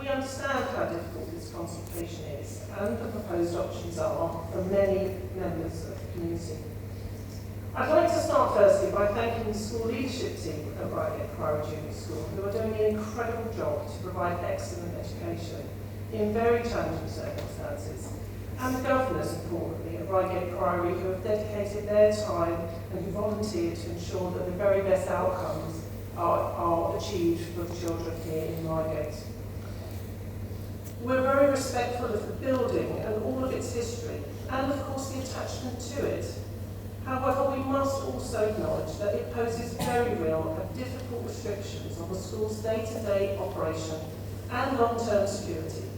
We understand how difficult this consultation is and the proposed options are for many members of the community. I'd like to start firstly by thanking the school leadership team at Reigate Priory School, who are doing an incredible job to provide excellent education in very challenging circumstances, and the governors, importantly, at Reigate Priory, who have dedicated their time and who volunteered to ensure that the very best outcomes are achieved for the children here in Reigate. We're very respectful of the building and all of its history, and of course the attachment to it. However, we must also acknowledge that it poses very real and difficult restrictions on the school's day-to-day operation and long-term security.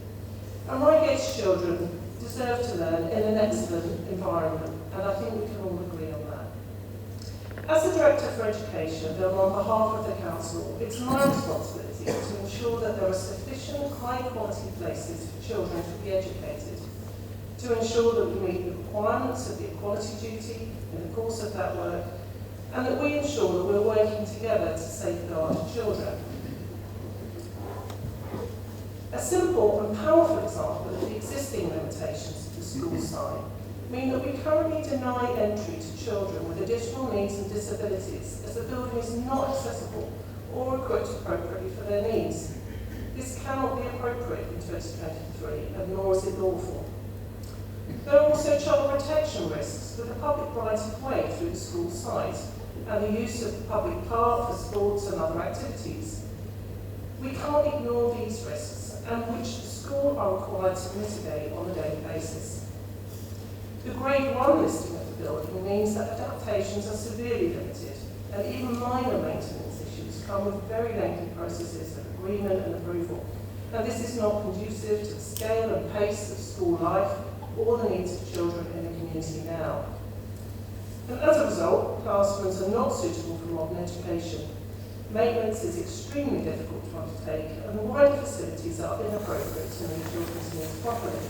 And Reigate's children deserve to learn in an excellent environment, and I think we can all agree on that. As the Director for Education, and on behalf of the Council, it's my responsibility to ensure that there are sufficient high-quality places for children to be educated, to ensure that we meet the requirements of the equality duty in the course of that work, and that we ensure that we're working together to safeguard children. A simple and powerful example of the existing limitations of the school sign mean that we currently deny entry to children with additional needs and disabilities as the building is not accessible or equipped appropriately for their needs. This cannot be appropriate in 2023, and nor is it lawful. There are also child protection risks with the public right of way through the school site and the use of the public park for sports and other activities. We can't ignore these risks, and which the school are required to mitigate on a daily basis. The Grade 1 listing of the building means that adaptations are severely limited, and even minor maintenance issues come with very lengthy processes of agreement and approval. And this is not conducive to the scale and pace of school life or the needs of children in the community now. And as a result, classrooms are not suitable for modern education. Maintenance is extremely difficult to undertake, and the wider facilities are inappropriate to meet children's needs properly.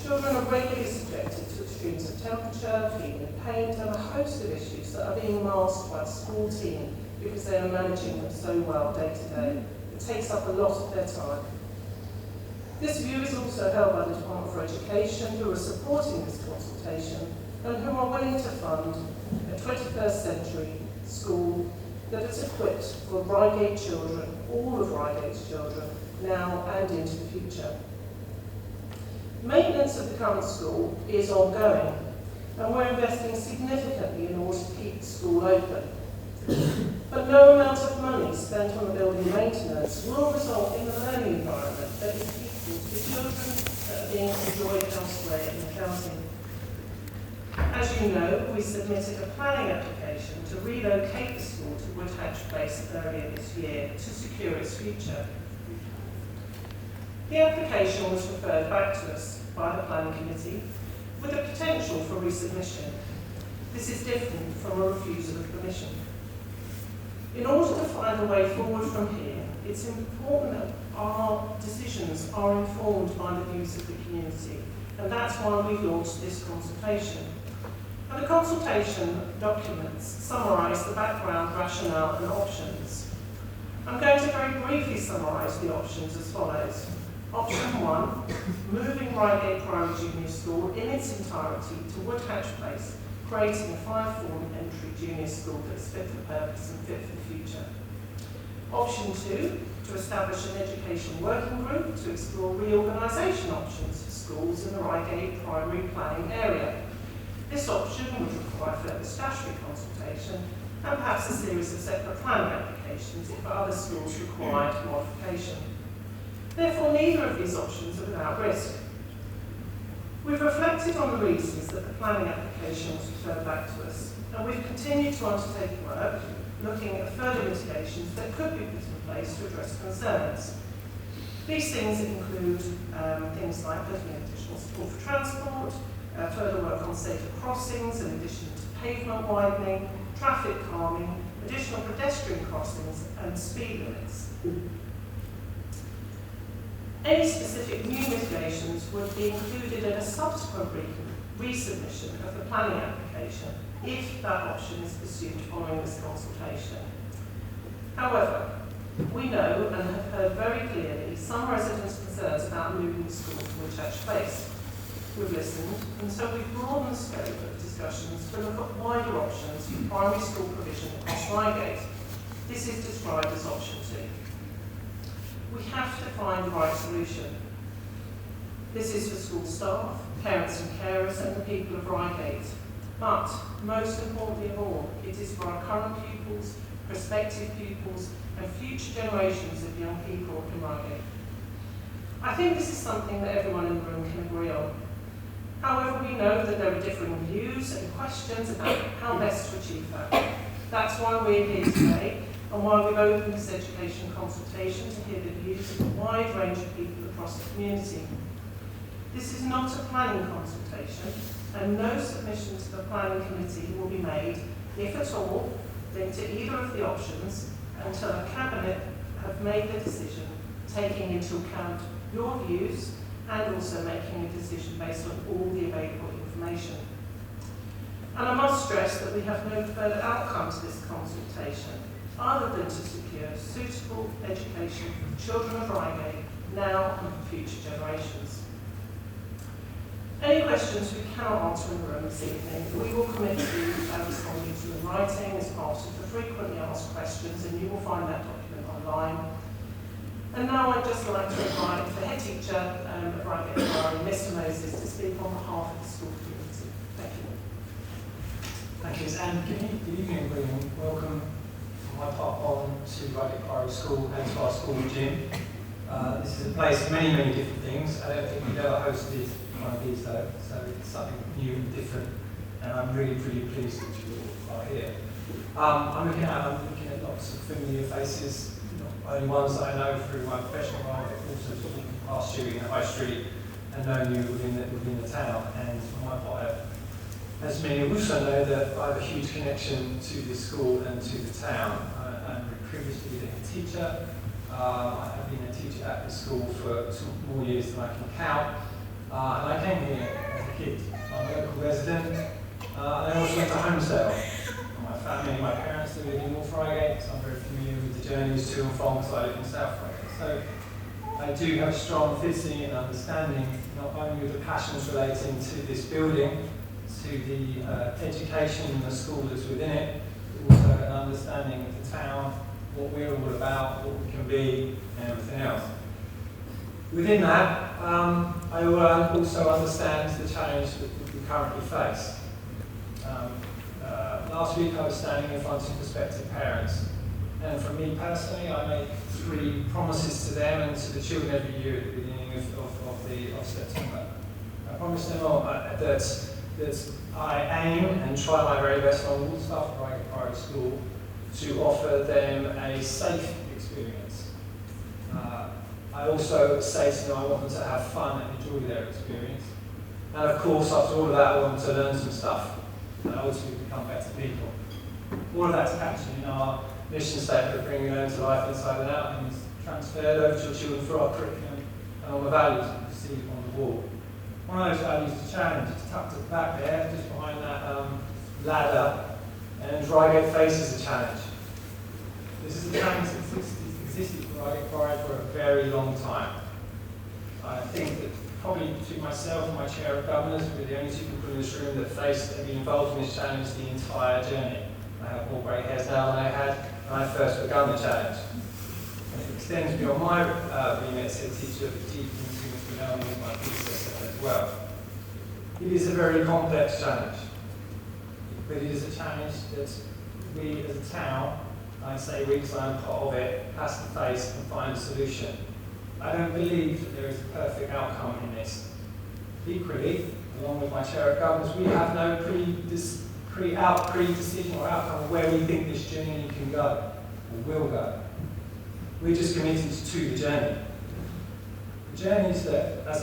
Children are regularly subjected to extremes of temperature, feeling of pain, and a host of issues that are being masked by the school team because they are managing them so well day to day. It takes up a lot of their time. This view is also held by the Department for Education, who are supporting this consultation and who are willing to fund a 21st century school that is equipped for Reigate children, all of Reigate's children, now and into the future. Maintenance of the current school is ongoing, and we're investing significantly in order to keep the school open. But no amount of money spent on the building maintenance will result in a learning environment that is equal to the children that are being enjoyed elsewhere in the county. As you know, we submitted a planning application to relocate the school to Woodhatch Place earlier this year to secure its future. The application was referred back to us by the Planning Committee with the potential for resubmission. This is different from a refusal of permission. In order to find a way forward from here, it's important that our decisions are informed by the views of the community, and that's why we've launched this consultation. And the consultation documents summarise the background, rationale and options. I'm going to very briefly summarise the options as follows. Option 1, moving Reigate Priory Junior School in its entirety to Woodhatch Place, creating a 5-form entry junior school that's fit for purpose and fit for the future. Option 2, to establish an education working group to explore reorganisation options for schools in the Reigate Priory planning area. This option would require further statutory consultation and perhaps a series of separate planning applications if other schools required modification. Therefore, neither of these options are without risk. We've reflected on the reasons that the planning application was referred back to us, and we've continued to undertake work looking at further mitigations that could be put in place to address concerns. These things include things like looking at additional support for transport, further work on safer crossings in addition to pavement widening, traffic calming, additional pedestrian crossings and speed limits. Any specific new mitigations would be included in a subsequent resubmission of the planning application if that option is pursued following this consultation. However, we know and have heard very clearly some residents' concerns about moving the school to Woodchurch Place. We've listened, and so we've broadened the scope of discussions to look at wider options for primary school provision across Reigate. This is described as option 2. We have to find the right solution. This is for school staff, parents and carers, and the people of Reigate. But, most importantly of all, it is for our current pupils, prospective pupils, and future generations of young people in Reigate. I think this is something that everyone in the room can agree on. However, we know that there are differing views and questions about how best to achieve that. That's why we're here today, and why we've opened this education consultation to hear the views of a wide range of people across the community. This is not a planning consultation, and no submission to the planning committee will be made, if at all, linked to either of the options until a cabinet have made the decision, taking into account your views and also making a decision based on all the available information. And I must stress that we have no further outcome to this consultation other than to secure suitable education for the children of Reigate now and for future generations. Any questions we cannot answer in the room this evening, we will commit to responding to in writing as part of the frequently asked questions, and you will find that document online. And now I'd just like to invite the head teacher of Reigate Priory, Mr. Moses, to speak on behalf of the school community. Thank you. Thank you, Ms. Anne. Good evening, everyone. Welcome from my part on to Reigate Priory School and to our school gym. This is a place for many, many different things. I don't think we've ever hosted one of these though, so it's something new and different, and I'm really pleased that you all are here. I'm looking at lots of familiar faces, not only ones that I know through my professional role, but also sort of past you in the high street and known you within the town. And for my part, as many also know, that I have a huge connection to this school and to the town. I'm previously been a teacher. I have been a teacher at this school for more years than I can count. And I came here as a kid. I'm a local resident. And I also went to Homesdale. My family and my parents live in North Reigate, so I'm very familiar with the journeys to and from, because I live in South Reigate. So I do have a strong affinity and understanding, not only of the passions relating to this building, to the education and the school that's within it, but also an understanding of the town, what we're all about, what we can be, and everything else. Within that, I also understand the challenge that we currently face. Last week I was standing in front of prospective parents, and for me personally, I make 3 promises to them and to the children every year at the beginning of September. I promise them all that I aim and try my very best on all the staff at Reigate Priory School to offer them a safe experience. I also say to them I want them to have fun and enjoy their experience. And of course, after all of that, I want them to learn some stuff and ultimately become better people. All of that's captured in our mission statement of bringing learning to life inside and out, and is transferred over to your children through our curriculum and all the values that you see on the wall. One of those values is challenge. It's tucked at the back there, just behind that ladder, and Reigate faces a challenge. This is a challenge that existed for Reigate Priory for a very long time. I think that probably between myself and my chair of governors, we're the only 2 people in this room that faced and been involved in this challenge the entire journey. I have more grey hairs now than I had when I first began the challenge. And it extends beyond my remit as head teacher, but deep into Mr. Melvin as my predecessor as well. It is a very complex challenge, but it is a challenge that we as a town, I say we because I'm part of it, has to face and find a solution. I don't believe that there is a perfect outcome in this. Equally, along with my chair of governors, we have no pre-decision or outcome of where we think this journey can go, or will go. We're just committed to the journey. The journey is that, as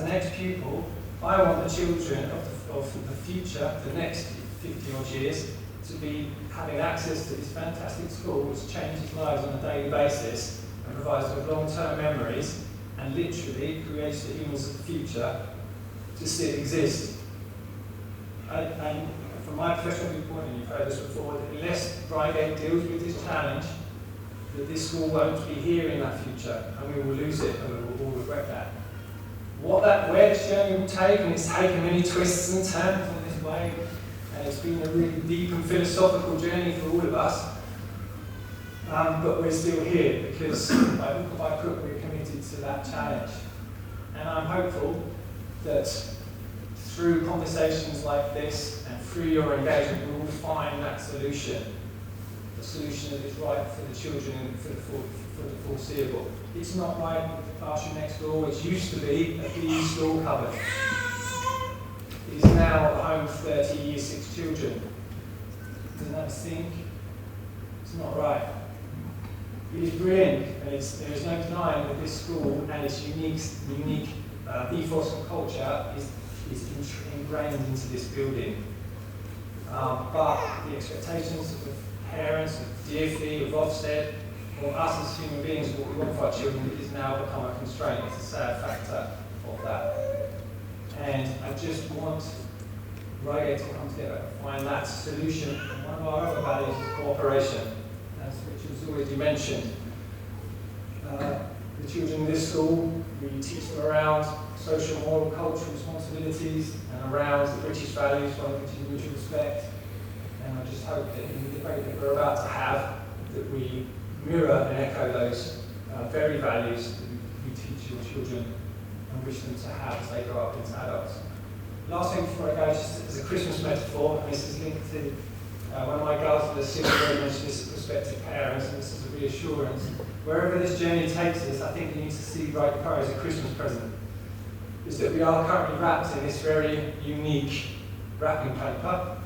an ex-pupil, I want the children of the future, the next 50 odd years, to be having access to this fantastic school which changes lives on a daily basis and provides them with long-term memories and literally creates the humans of the future to still exist. And from my professional viewpoint, and you've heard this before, that unless Reigate deals with this challenge, that this school won't be here in that future, and we will lose it, and we will all regret that. Where this journey will take, and it's taken many twists and turns on this way, and it's been a really deep and philosophical journey for all of us, but we're still here because by hook or by crook we're committed to that challenge. And I'm hopeful that through conversations like this and through your engagement we will find that solution, the solution that is right for the children and for the foreseeable. It's not right with the classroom next door, which used to be a PE school cupboard. It is now a home for 30 Year 6 children. Doesn't that stink? It's not right. It is brilliant, and there is no denying that this school and its unique ethos and culture is ingrained into this building. But the expectations of parents, of DFE, of Ofsted, or us as human beings, what we want for our children, has now become a constraint. It's a sad factor of that. And I just want Reigate to come together and find that solution. And one of our other values is cooperation, as Richard's already mentioned. The children in this school, we teach them around social, moral, cultural responsibilities and around the British values, one of which is mutual respect. And I just hope that in the debate that we're about to have, that we mirror and echo those very values that we teach your children and wish them to have as they grow up into adults. Last thing before I go, just as a Christmas metaphor, and this is linked to one of my girls at the civil mentioned this as prospective parents, and this is a reassurance. Wherever this journey takes us, I think we need to see Reigate Priory as a Christmas present. Is that we are currently wrapped in this very unique wrapping paper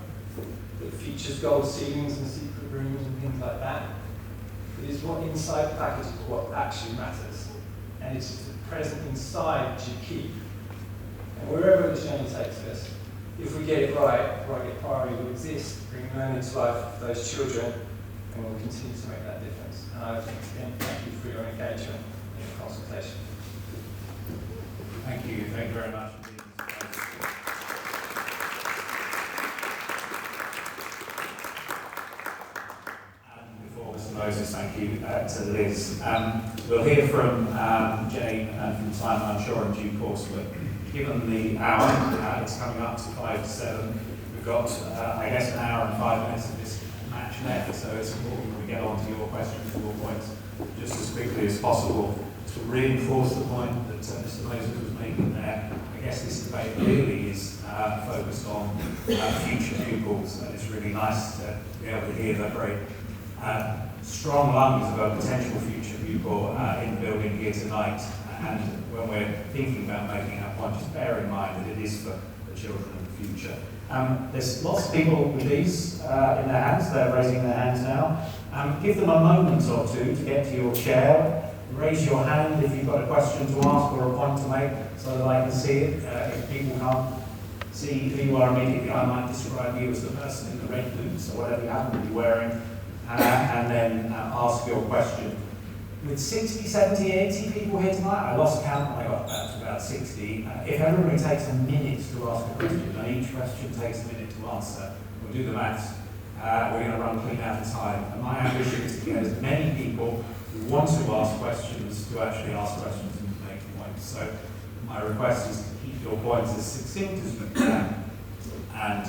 that features gold ceilings and secret rooms and things like that. It is what inside the package is what actually matters. And it's the present inside that you keep. And wherever this journey takes us, if we get it right, Reigate Priory will exist, bring learning to life for those children, and we'll continue to make that difference. And I think, again, thank you for your engagement in the consultation. Thank you very much indeed. Before Mr. Moses, thank you to Liz. We'll hear from Jane from time, I'm sure, in due course, but given the hour, it's coming up to 5 to 7. We've got, I guess, an hour and 5 minutes of this match left, so it's important we get on to your questions, your points, just as quickly as possible. To reinforce the point that Mr. Moses was making there, I guess this debate really is focused on future pupils, and it's really nice to be able to hear that very strong lungs of a potential future pupil in the building here tonight. And when we're thinking about making our point, just bear in mind that it is for the children of the future. There's lots of people with these in their hands. They're raising their hands now. Give them a moment or two to get to your chair. Raise your hand if you've got a question to ask or a point to make so that I can see it. If people can't see who you are immediately, I might describe you as the person in the red boots or whatever you happen to be wearing, and then ask your question. With 60, 70, 80 people here tonight, I lost count when I got back to about 60. If everybody takes a minute to ask a question, and each question takes a minute to answer, we'll do the maths. We're going to run clean out of time. And my ambition is to get as many people who want to ask questions to actually ask questions and make points. So my request is to keep your points as succinct as you can, and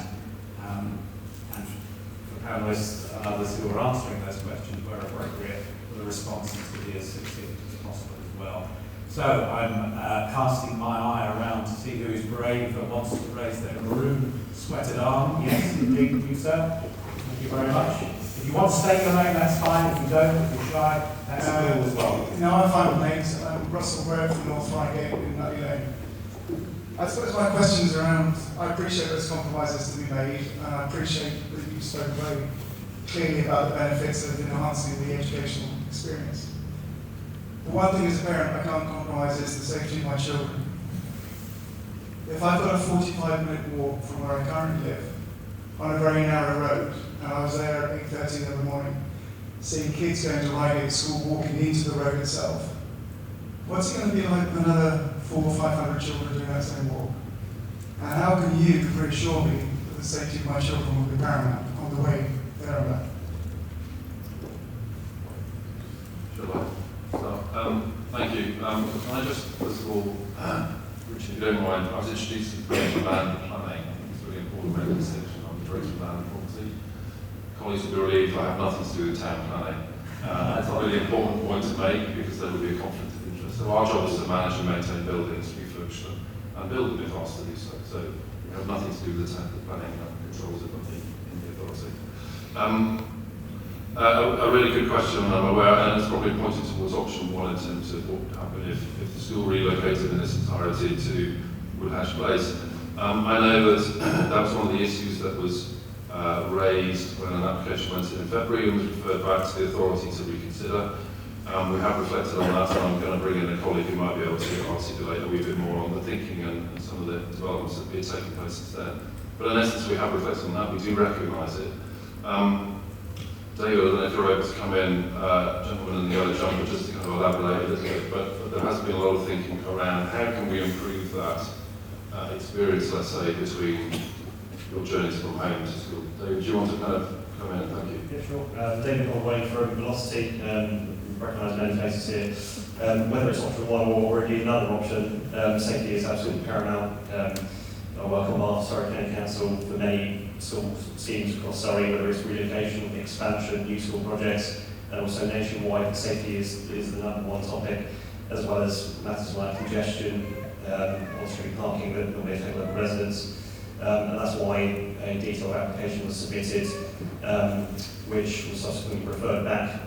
for panelists and others who are answering those questions where appropriate, for the responses to be as succinct as possible as well. So I'm casting my eye around to see who is brave and wants to raise their maroon sweated arm. Yes, indeed, you sir. Thank you very much. If you want to state your name, that's fine. If you don't, if you're shy, that's cool as well. No, I'm fine with names. I'm Russell Ware from North Reigate in Nutley Lane. I suppose my question is around, I appreciate those compromises to be made, and I appreciate that you spoke very clearly about the benefits of enhancing the educational experience. The one thing as a parent I can't compromise is the safety of my children. If I've got a 45-minute walk from where I currently live, on a very narrow road, and I was there at 8:30 in the morning, seeing kids going to Reigate School walking into the road itself, what's it going to be like with another 400 or 500 children doing that same walk? And how can you reassure me that the safety of my children will be paramount on the way there and back? Can I just, first of all, Richard, if you don't mind, I was introduced to the Director of Land and Planning. I think it's really important to make a distinction. I'm the Director of Land and Property. Colleagues will be relieved I have nothing to do with town planning. It's a really important point to make because there will be a conflict of interest. So our job is to manage and maintain buildings, refurbish them, and build them if asked to do so. So we have nothing to do with the town planning controls of in the authority. A really good question, and I'm aware, and it's probably pointing towards option one in terms of what would happen if the school relocated in its entirety to Woodhatch Place. I know that that was one of the issues that was raised when an application went in February and was referred back to the authority to reconsider. We have reflected on that, and I'm going to bring in a colleague who might be able to articulate a wee bit more on the thinking and some of the developments that have been taking place since then. But in essence, we have reflected on that. We do recognise it. David, I don't know if you're able to come in, gentleman in the yellow jumper, just to kind of elaborate a little bit, but there has been a lot of thinking around how can we improve that experience, let's say, between your journeys from home to school. David, do you want to kind of come in? Thank you. Yeah, sure. David Holloway from Velocity. We recognise many faces here. Whether it's option one or indeed another option, safety is absolutely paramount. I welcome our Surrey County Council for many school schemes across Surrey, whether it's relocation, expansion, new school projects, and also nationwide. Safety is the number one topic, as well as matters like congestion, on-street parking that normally affect local residents. And that's why a detailed application was submitted, which was subsequently referred back,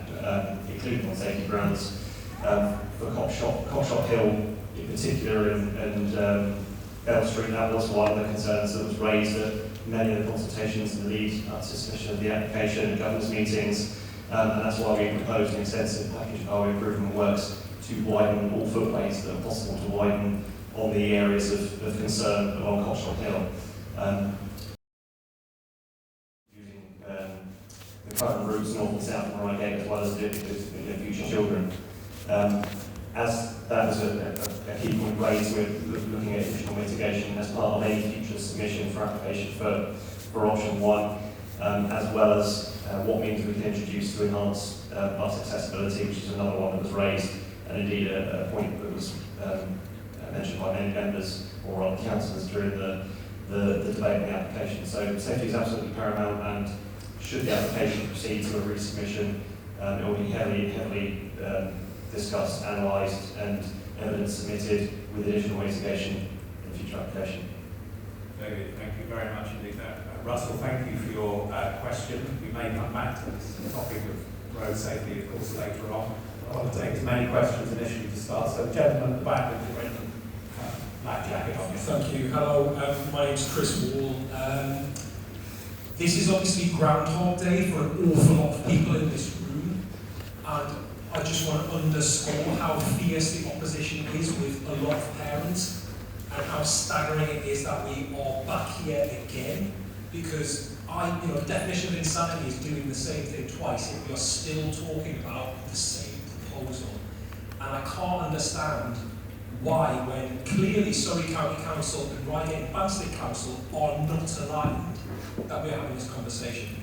including on safety grounds, for Cockshop Hill in particular, and Bell Street. That was one of the concerns that was raised at many of the consultations in the lead up to submission of the application and governors' meetings, and that's why we proposed an extensive package of highway improvement works to widen all footways that are possible to widen on the areas of concern along Cockshop Hill. Using the current routes north and south from Reigate, as well as the future children. As that was a key point raised, we're looking at additional mitigation as part of any future submission for application for option one, as well as what means we can introduce to enhance bus accessibility, which is another one that was raised, and indeed a point that was mentioned by many members or other councillors during the debate on the application. So safety is absolutely paramount, and should the application proceed to a resubmission, it will be heavily discussed, analysed, and evidence submitted with additional mitigation in the future application. David, thank you very much indeed. Russell, thank you for your question. We may come back to this topic of road safety, of course, later on. I want to take as many questions initially to start. So, gentleman at the back with the red black jacket on. Thank you. Hello, my name's Chris Wall. This is obviously Groundhog Day for an awful lot of people in this room, and I just want to underscore how fierce the opposition is with a lot of parents, and how staggering it is that we are back here again, because the definition of insanity is doing the same thing twice, yet we are still talking about the same proposal. And I can't understand why, when clearly Surrey County Council and Reigate and Banstead Council are not aligned, that we're having this conversation.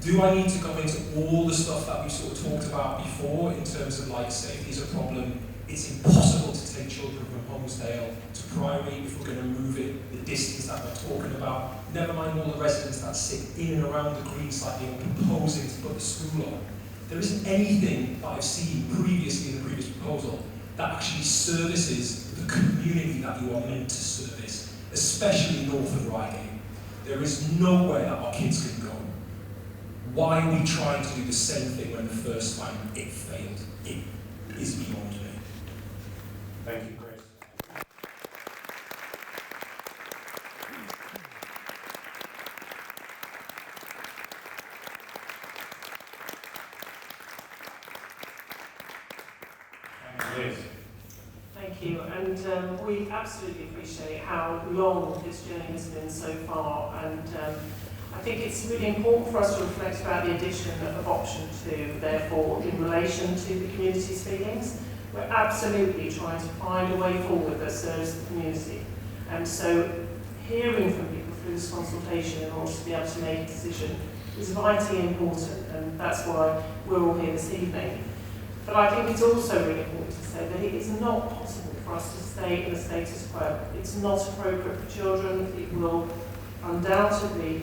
Do I need to go into all the stuff that we sort of talked about before in terms of like safety is a problem? It's impossible to take children from Holmesdale to Priory if we're going to move it the distance that we're talking about. Never mind all the residents that sit in and around the green site and proposing to put the school on. There isn't anything that I've seen previously in the previous proposal that actually services the community that you are meant to service, especially north of Reigate. There is nowhere that our kids can go. Why are we trying to do the same thing when the first time it failed? It is beyond me. Thank you, Chris. Thank you, Liz. Thank you, and we absolutely appreciate how long this journey has been so far, and I think it's really important for us to reflect about the addition of option 2, therefore, in relation to the community's feelings. We're absolutely trying to find a way forward that serves the community. And so hearing from people through this consultation in order to be able to make a decision is vitally important, and that's why we're all here this evening. But I think it's also really important to say that it is not possible for us to stay in the status quo. It's not appropriate for children. It will undoubtedly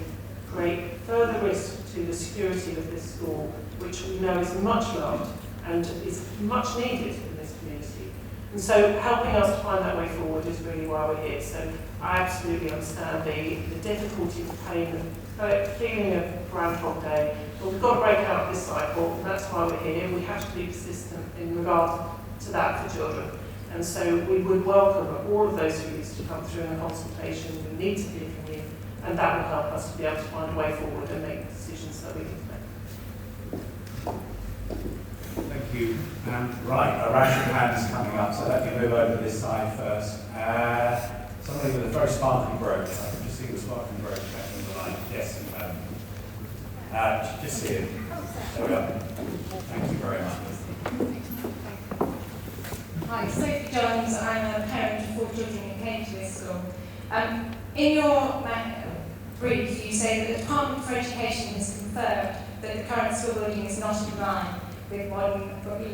create further risk to the security of this school, which we know is much loved and is much needed in this community. And so helping us to find that way forward is really why we're here. So I absolutely understand the difficulty, the pain, the feeling of Groundhog Day. But we've got to break out of this cycle, and that's why we're here. We have to be persistent in regard to that for children. And so we would welcome all of those views to come through in the consultation. We need to hear from you, and that will help us to be able to find a way forward and make the decisions that we need to make. Thank you. Right, a round of hands coming up, so let me move over to this side first. Somebody with a very sparkling brooch. I can just see the sparkling brooch back in the line. Yes, just here. There we are. Thank you very much. Hi, Sophie Johns. I'm a parent of 4 children who came to this school. In your brief, you say that the Department for Education has confirmed that the current school building is not in line with modern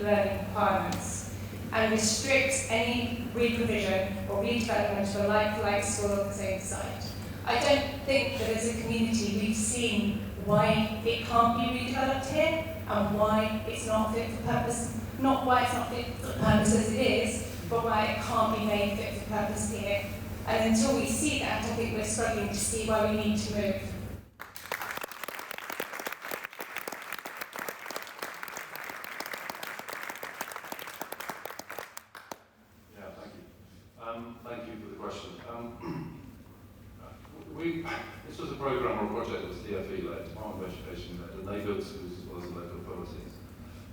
learning requirements and restricts any re-provision or redevelopment of a like-for-like school on the same site. I don't think that as a community we've seen why it can't be redeveloped here and why it's not fit for purpose. Not why it's not fit for purpose as it is, but why it can't be made fit for purpose here. And until we see that, I think we're struggling to see why we need to move. Yeah, thank you. Thank you for the question. This was a programme or a project that was DFE-led, Department of Education led, and they built schools as well as the local authorities.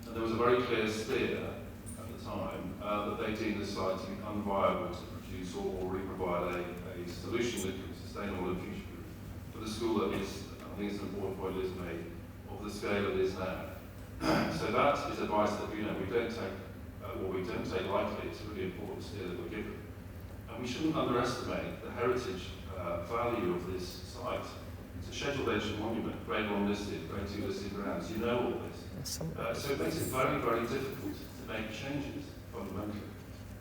And there was a very clear steer at the time that they deemed the site to be unviable to produce or re-provide a solution that could be sustainable and future-proof for the school that is, I think it's an important point Liz made, of the scale it is now. So that is advice that we don't take lightly. It's a really important steer that we're given. And we shouldn't underestimate the heritage value of this site. It's a scheduled ancient monument, grade 1 listed, grade 2 listed grounds. You know all this. So it makes it very, very difficult to make changes fundamentally.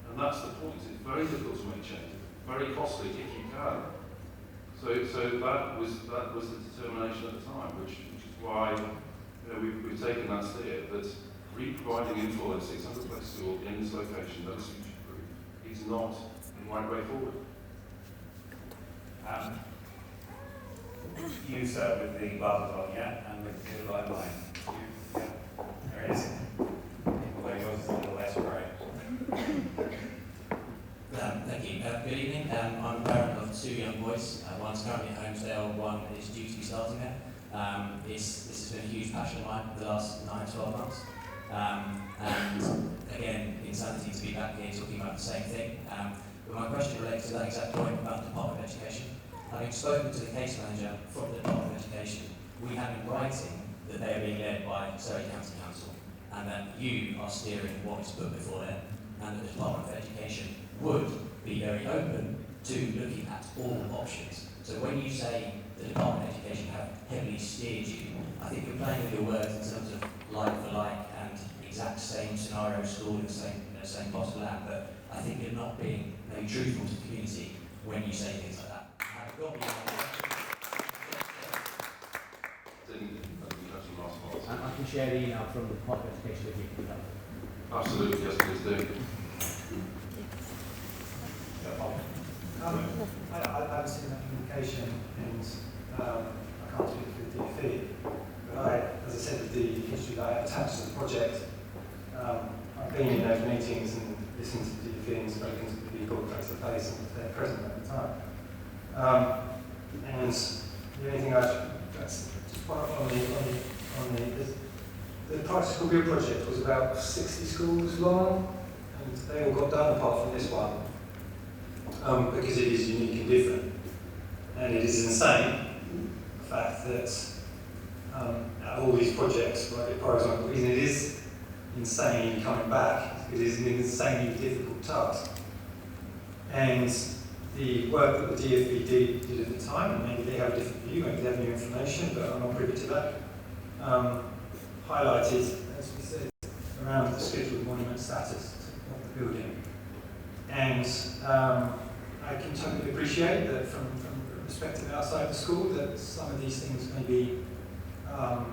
And that's the point. It's very difficult to make changes. Very costly if you can. So that was the determination at the time, which is why we've taken that steer that re-providing in full a 600 place school in this location that is future-proof is not the right way forward. You, sir, with the bubbles on, yeah, and with the light line. Yeah, there it is. Although yours is a little less bright. Thank you. Good evening. I'm a parent of 2 young boys. One's currently at Homesdale, one is due to be starting there. This has been a huge passion of mine for the last 9-12 months. And again, insanity to be back here talking about the same thing. But my question relates to that exact point about the Department of Education. Having spoken to the case manager from the Department of Education, we have in writing that they are being led by Surrey County Council and that you are steering what is put before them, and that the Department of Education would be very open to looking at all options. So when you say the Department of Education have heavily steered you, I think you're playing with your words in terms of like for like and exact same scenario school in the same plot of land, but I think you're not being maybe truthful to the community when you say things like that. I can share the email from the Department of Education with you. Absolutely, yes, please do. I haven't seen that communication, and I can't speak for the DFE, but as I said, with the history that I attached to the project, I've been in those meetings and listened to the DFE and spoken to the people face to face, and they're present at the time. And the only thing that's on the practical good project was about 60 schools long, and they all got done apart from this one. Because it is unique and different. And it is insane, the fact that all these projects, like for example, it is insane coming back. It is an insanely difficult task. And the work that the DFE did at the time, and maybe they have a different view, maybe they have new information, but I'm not privy to that, highlighted, as we said, around the scheduled monument status of the building. And I can totally appreciate that from a perspective outside the school that some of these things may be more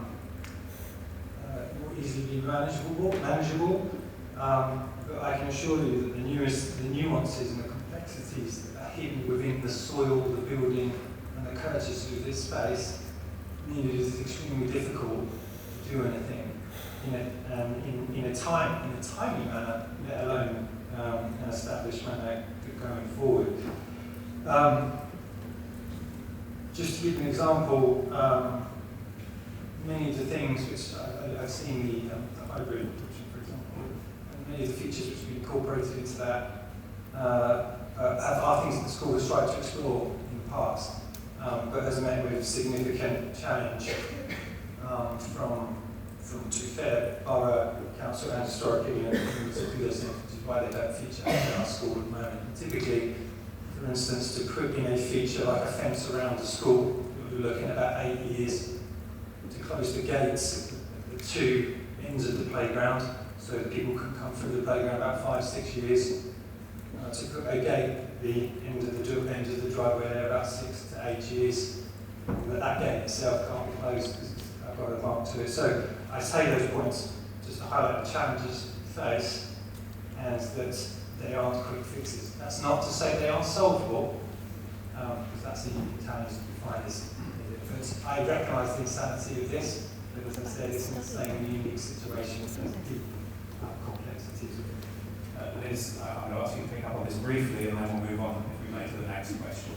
easily manageable. But I can assure you that the nuances and the complexities that are hidden within the soil, the building, and the courtesy of this space mean it is extremely difficult to do anything in a timely manner, let alone an established manner going forward. Just to give an example, many of the things which I've seen the hybrid option, for example, and many of the features which have been incorporated into that are things that the school has tried to explore in the past, but has met with significant challenge from to be fair, Borough Council and historically, and those things, which is why they don't feature in our school at the moment. And typically, for instance, to put in a feature like a fence around the school, we're looking at about 8 years. To close the gates at the two ends of the playground, so that people can come through the playground about 5-6 years. To put a gate at the end of the driveway there about 6 to 8 years. But that gate itself can't be closed because I've got a mark to it. So I say those points just to highlight the challenges we face and that they aren't quick fixes. That's not to say they aren't solvable, because that's the challenge that we find is. But I recognise the insanity of this, but as I said, it's not the same unique situation in terms of the complexities of it. Liz, I'm going to ask you to pick up on this briefly and then we'll move on if we may to the next question.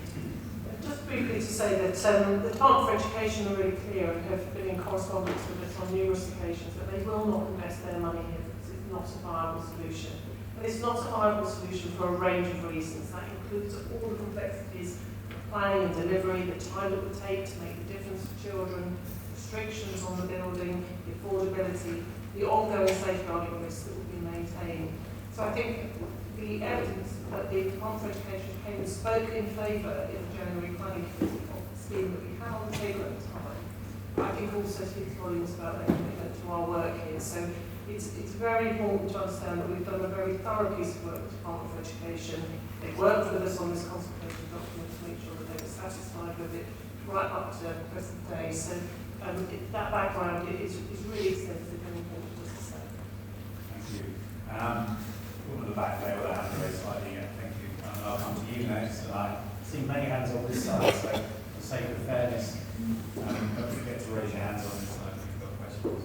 Just briefly to say that the Department for Education are really clear and have been in correspondence with us on numerous occasions that they will not invest their money here because it's not a viable solution. And it's not a viable solution for a range of reasons. That includes all the complexities of planning and delivery, the time it would take to make the difference to children, restrictions on the building, the affordability, the ongoing safeguarding risks that will be maintained. So I think the evidence that the Department for Education came and spoke in favour in the January planning committee of the scheme that we had on the table at the time, I think also speaks volumes about their commitment to our work here. So it's very important to understand that we've done a very thorough piece of work with the Department for Education. They worked with us on this consultation document to make sure that they were satisfied with it right up to the present day. So that background is really extensive and important just to say. Thank you. Woman at the back there with a hand raised slightly, thank you. I'll come to you next. And I see many hands on this side, so for the sake of fairness, don't forget to raise your hands on this side if you've got questions.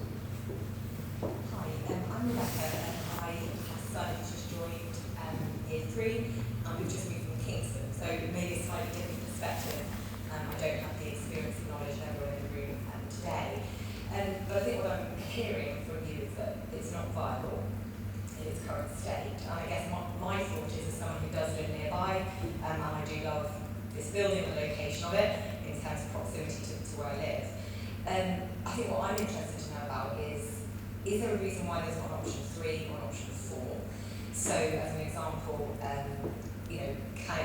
Hi, I'm Rebecca and I have started just joined year 3 and we've just moved from Kingston, so maybe a slightly different perspective. I don't have the experience and knowledge of everyone in the room today. But I think what I'm hearing from you is that it's not viable in its current state. And I guess my thought is, as someone who does live nearby, and I do love this building and the location of it in terms of proximity to where I live. I think what I'm interested to know about is there a reason why there's not an option 3 or an option 4? So, as an example, can it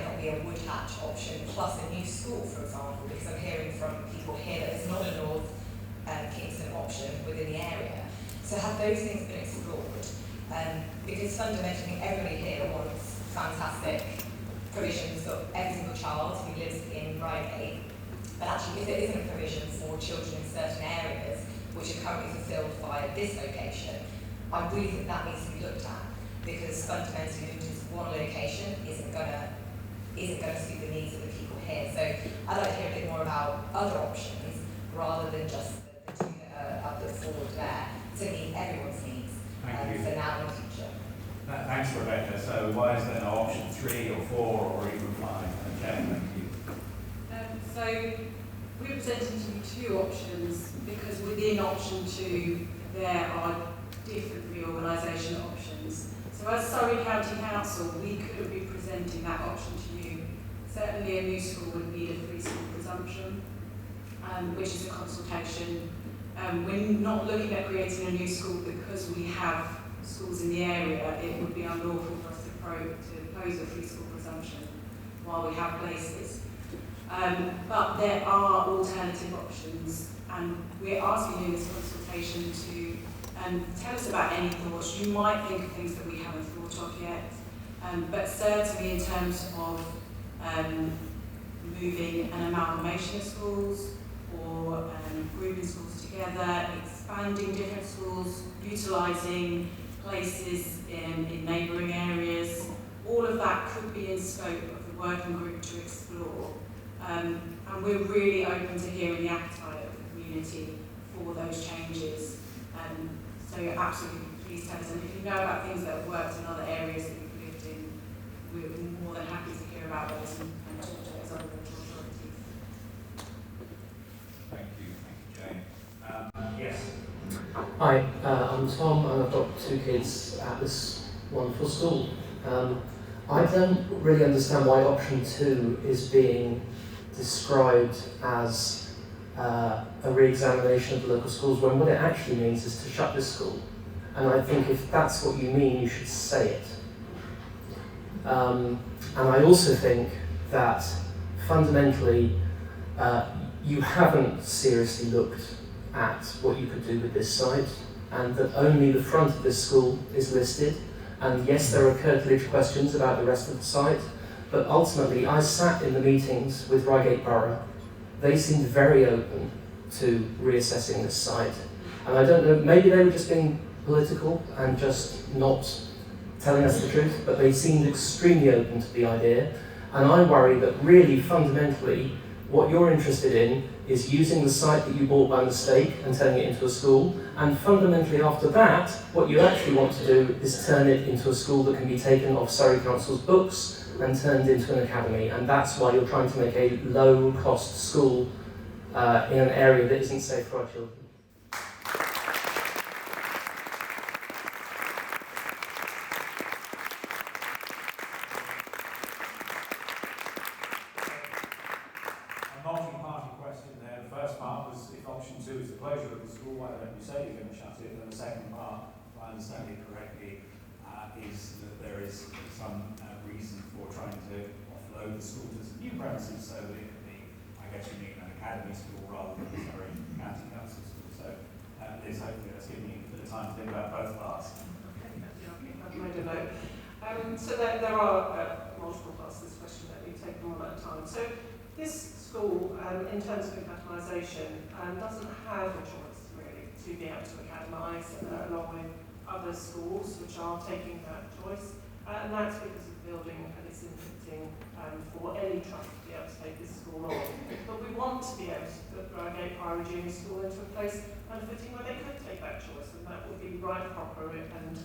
not be a wood hatch option plus a new school, for example? Because I'm hearing from people here that there's not a North Kingston option within the area. So have those things been explored? Because fundamentally everybody here wants fantastic provisions for every single child who lives in Reigate. But actually, if there isn't a provision for children in certain areas which are currently fulfilled via this location, I really think that needs to be looked at, because fundamentally limited to one location isn't going to suit the needs of the people here. So I'd like to hear a bit more about other options rather than just the 2 that are put forward there to meet everyone's needs for now and the future. Thanks, Rebecca. So why is there no option 3 or 4 or even 5? Okay, thank you. So we're presenting to you 2 options because within option 2 there are different reorganisation options. So as Surrey County Council, we could be presenting that option to you. Certainly a new school would need a free school presumption, which is a consultation. We're not looking at creating a new school because we have schools in the area. It would be unlawful for us to pose a free school presumption while we have places. But there are alternative options, and we're asking you in this consultation to tell us about any thoughts. You might think of things that we haven't thought of yet, but certainly in terms of moving an amalgamation of schools or grouping schools together, expanding different schools, utilising places in neighbouring areas, all of that could be in scope of the working group to explore. And we're really open to hearing the appetite of the community for those changes. So absolutely, please tell us. And if you know about things that have worked in other areas that you've lived in, we're more than happy to hear about those and talk to those other authorities. Thank you, Jane. Yes. Hi, I'm Tom and I've got 2 kids at this wonderful school. I don't really understand why option 2 is being described as a re-examination of the local schools when what it actually means is to shut this school. And I think if that's what you mean, you should say it. And I also think that fundamentally you haven't seriously looked at what you could do with this site, and that only the front of this school is listed. And yes, there are curtilage questions about the rest of the site, but ultimately I sat in the meetings with Reigate Borough. They seemed very open to reassessing this site. And I don't know, maybe they were just being political and just not telling us the truth, but they seemed extremely open to the idea. And I worry that really fundamentally what you're interested in is using the site that you bought by mistake and turning it into a school. And fundamentally after that, what you actually want to do is turn it into a school that can be taken off Surrey Council's books and turned into an academy. And that's why you're trying to make a low-cost school in an area that isn't safe for our children. Is the closure of the school, why don't you say you're going to shut it? And the second part, if I understand it correctly, is that there is some reason for trying to offload the school to some new premises so that it can be, I guess you mean an academy school rather than a Surrey County Council school. So Liz, hopefully that's giving you a bit of time to think about both parts. Okay, I've made a note. So there are multiple parts of this question that we take one at a time. So this school, in terms of academisation, doesn't have a choice really to be able to academise along with other schools which are taking that choice, and that's because of the building and its inhibiting for any trust to be able to take this school on. But we want to be able to put Reigate Priory Junior School into a place and fitting where they could take that choice, and that would be right, proper, and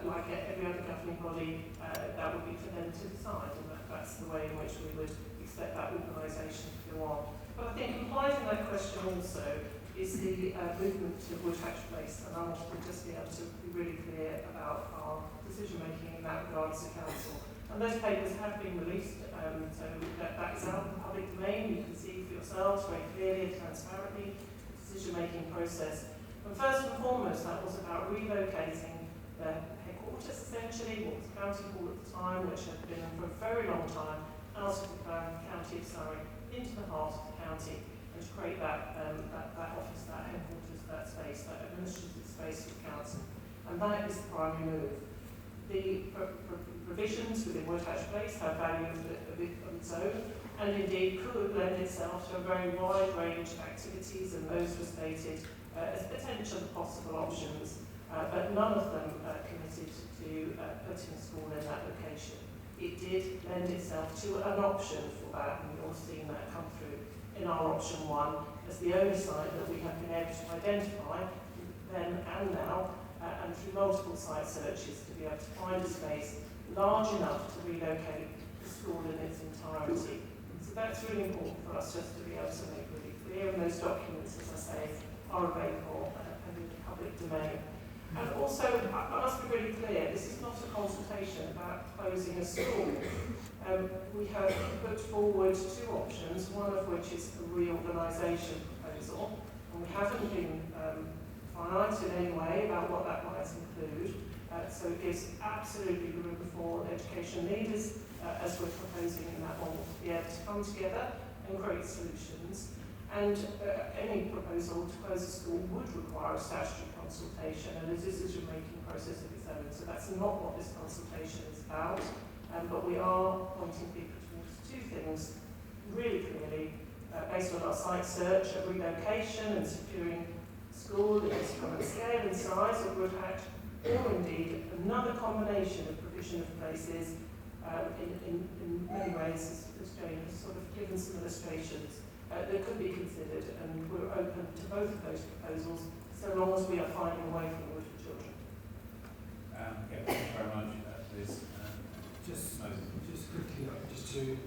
like every other governing body, that would be for them to decide, and that's the way in which we would expect that organisation to go on. But I think implied in that question also is the movement to Woodhatch Place, and I want to just be able to be really clear about our decision making in that regard as a council. And those papers have been released, so that is out in the public domain. You can see for yourselves very clearly and transparently the decision making process. And first and foremost, that was about relocating the headquarters, essentially, what was County Hall at the time, which had been for a very long time out of the county of Surrey into the heart of the county, and to create that office, that headquarters, that space, that administrative space for the council. And that is the primary move. The provisions within Woodhatch Place have value of its own, and indeed could lend itself to a very wide range of activities, and those were stated as potential possible options, but none of them committed to putting a school in that location. It did lend itself to an option for that, and you'll see that come through in our option 1 as the only site that we have been able to identify then and now, and through multiple site searches to be able to find a space large enough to relocate the school in its entirety. So that's really important for us just to be able to make really clear, and those documents, as I say, are available and in the public domain. And also, I must be really clear, this is not a consultation about closing a school. We have put forward 2 options, one of which is a reorganisation proposal, and we haven't been finite in any way about what that might include. So it gives absolutely room for education leaders, as we're proposing in that one, to be able to come together and create solutions. And any proposal to close a school would require a statutory consultation and a decision-making process of its own. So that's not what this consultation is about, but we are pointing people towards two things really clearly, based on our site search of relocation and securing school in its current scale and size of Woodhatch, or indeed another combination of provision of places in many ways, as Jane has sort of given some illustrations, that could be considered, and we're open to both of those proposals, so long as we are finding a way forward for children. Yeah, thank you very much, Liz. Just quickly, just to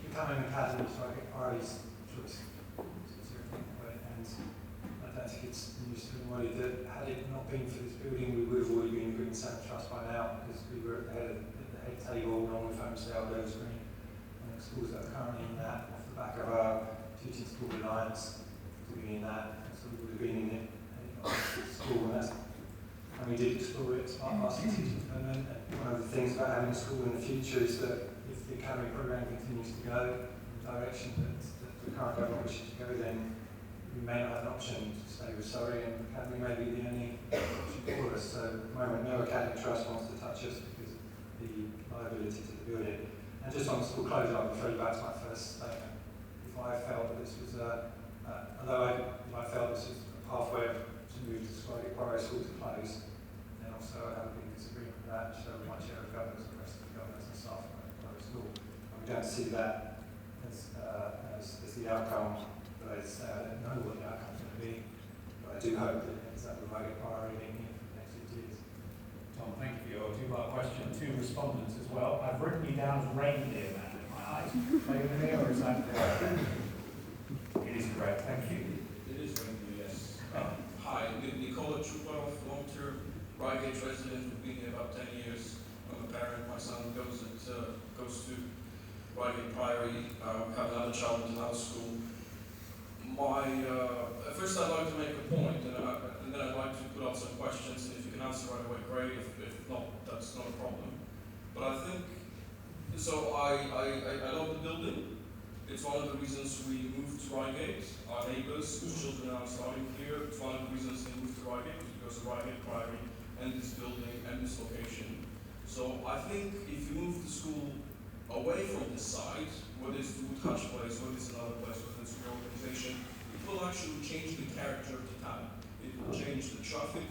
become an academy, so I get Priory's choice. And I don't think it's news to anybody that had it not been for this building, we would have already been Green Centre Trust by now, because we were at the head table along with Homesdale, Rose Green, and the schools that are currently in that, off the back of our Teaching School Alliance, doing in that, so we would have been in it, school, and we did explore it as part of our strategic development. And one of the things about having a school in the future is that if the academy programme continues to go in the direction that the current government wishes to go, then we may not have an option to stay with Surrey, and the academy may be the only option for us. So at the moment, no academy trust wants to touch us because of the liability to the building. And just on the school closure, I'll refer you back to my first statement. If I felt that this was although I felt this was a pathway to move the Reigate Priory School to close, then also I have a big disagreement with that, so my chair of governors and the rest of the governors and staff of the Priory School. And we don't see that as the outcome, but I don't know what the outcome is going to be, but I do hope that it ends up with Reigate Priory being here for the next 50 years. Tom, thank you for your two-part question. Two respondents as well. I've written you down as reindeer man in my eyes. Maybe me, or is that correct? It is correct, thank you. It is reindeer, yes. Hi, Nicola Trupel, long-term Reigate resident. We've been here about 10 years. I'm a parent. My son goes to Reigate Priory. We have another child in another school. First I'd like to make a point, and then I'd like to put out some questions, and if you can answer right away, great. If not, that's not a problem. But I think, so I love the building. It's one of the reasons we moved to Reigate. Our neighbours, whose children are starting here, it's one of the reasons they moved to Reigate, was because of Reigate Priory and this building and this location. So I think if you move the school away from this site, whether it's the Woodhatch place, whether it's another place, whether it's reorganization, it will actually change the character of the town. It will change the traffic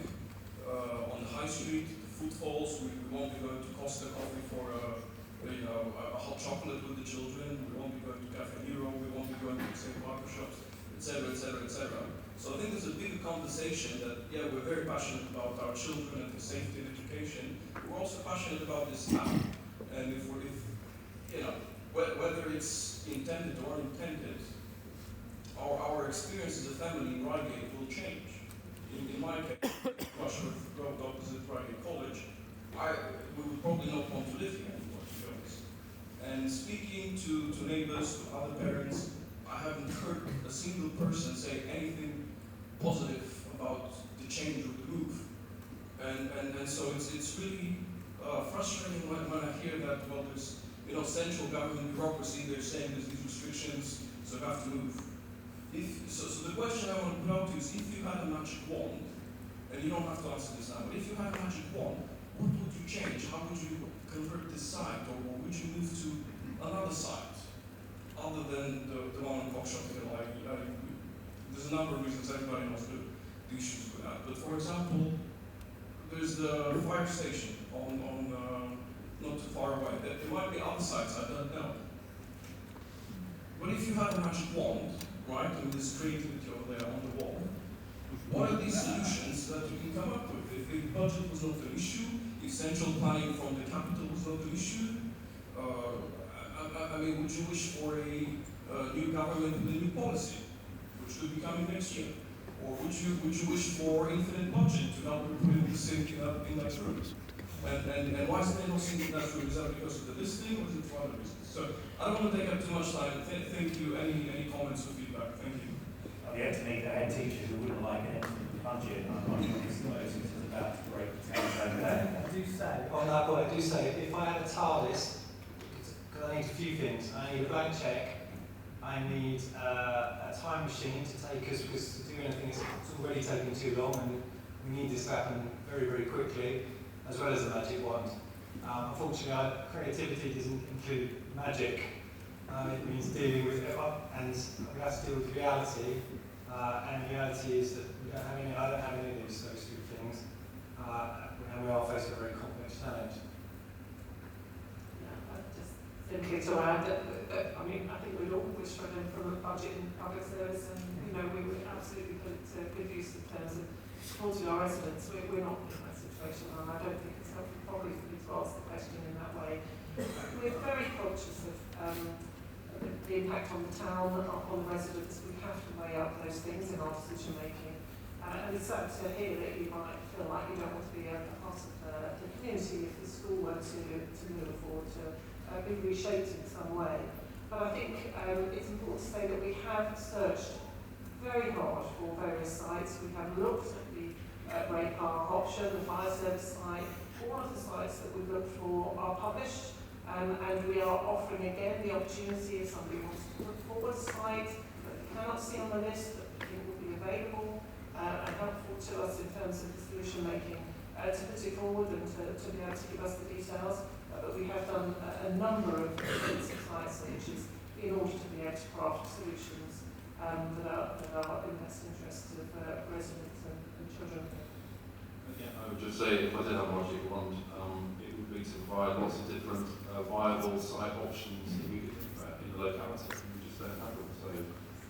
on the high street, the footfalls. We won't be going to Costa Coffee for a hot chocolate with the children. We won't be going to Cafe Hero. We won't be going to the same barbershops, etc., etc., etc. So I think there's a bigger conversation that, yeah, we're very passionate about our children and the safety and education. We're also passionate about this town. And if whether it's intended or unintended, our experience as a family in Reigate will change. In my case, Russia growing up opposite Reigate College, we would probably not want to live here anymore, to be honest. And speaking to neighbors, to other parents, I haven't heard a single person say anything positive about the change of the roof. And so it's really frustrating when I hear that, well, there's central government bureaucracy, they're saying there's these restrictions, so you have to move. So the question I want to put out to you is, if you had a magic wand, and you don't have to answer this now, but if you had a magic wand, what would you change? How would you convert this site, or would you move to another site, other than the one in Cockshot Hill? There's a number of reasons, everybody knows the issues with that. But for example, there's the fire station on not too far away. There might be other sites, I don't know. But if you had a magic wand, right, and this creativity over there on the wall, what are these solutions that you can come up with? If the budget was not an issue, if central planning from the capital was not an issue, would you wish for a new government with a new policy, which could be coming next year? Or would you wish for infinite budget to help put the sink in that room? And why is there no sink in that room? Is that because of the listing, or is it for other reasons? So I don't want to take up too much time. Thank you. Any comments or feedback? Thank you. I've yet to meet a head teacher who wouldn't like an infinite budget. I'm not sure this is about to break the over there. I do say, on that point, if I had a TARDIS, because I need a few things. I need a blank cheque, I need a time machine to take us, because to do anything it's already taking too long, and we need this to happen very, very quickly, as well as the magic wand. Unfortunately, creativity doesn't include magic. It means dealing with and we have to deal with reality. And the reality is that we don't have any. I don't have any of those two things, and we are facing a very complex challenge. Simply to add that, I mean, I think we're struggling from a budget in public service, and we would absolutely put it to good use in terms of supporting our residents. We're not in that situation, and I don't think it's helpful probably for me to ask the question in that way. We're very conscious of the impact on the town, on the residents. We have to weigh up those things in our decision making. And it's sad to hear that you might feel like you don't want to be a part of the community if the school were to move forward to be reshaped in some way. But I think it's important to say that we have searched very hard for various sites. We have looked at the Reigate Park option, the fire service site. All of the sites that we've looked for are published, and we are offering again the opportunity if somebody wants to put forward a site that they cannot see on the list that we think will be available and helpful to us in terms of the solution making, to put it forward and to be able to give us the details. But we have done a number of sites which is in order to be able to craft solutions that are in the best interest of residents and children. Yeah, I would just say, if I did have a magic wand, it would be to provide lots of different viable site options that we could in the locality, and we just don't have them. So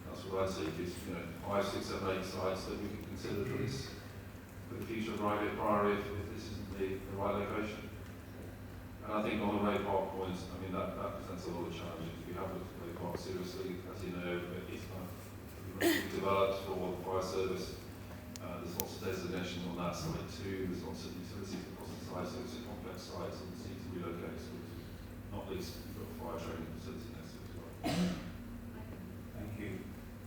that's what I seek is 5, 6, 7, 8 sites that we can consider for this, for the future of Reigate Priory if this isn't the right location. And I think on the Reigate Park point, I mean, that presents a lot of challenges. We have looked at Reigate Park seriously, as you know, it's kind of developed for the fire service. There's lots of designations on that site too. There's lots of utilities across the site, so it's a complex site and it's easy to relocate. So not least, we've got a fire training facility next to it as well. Thank you.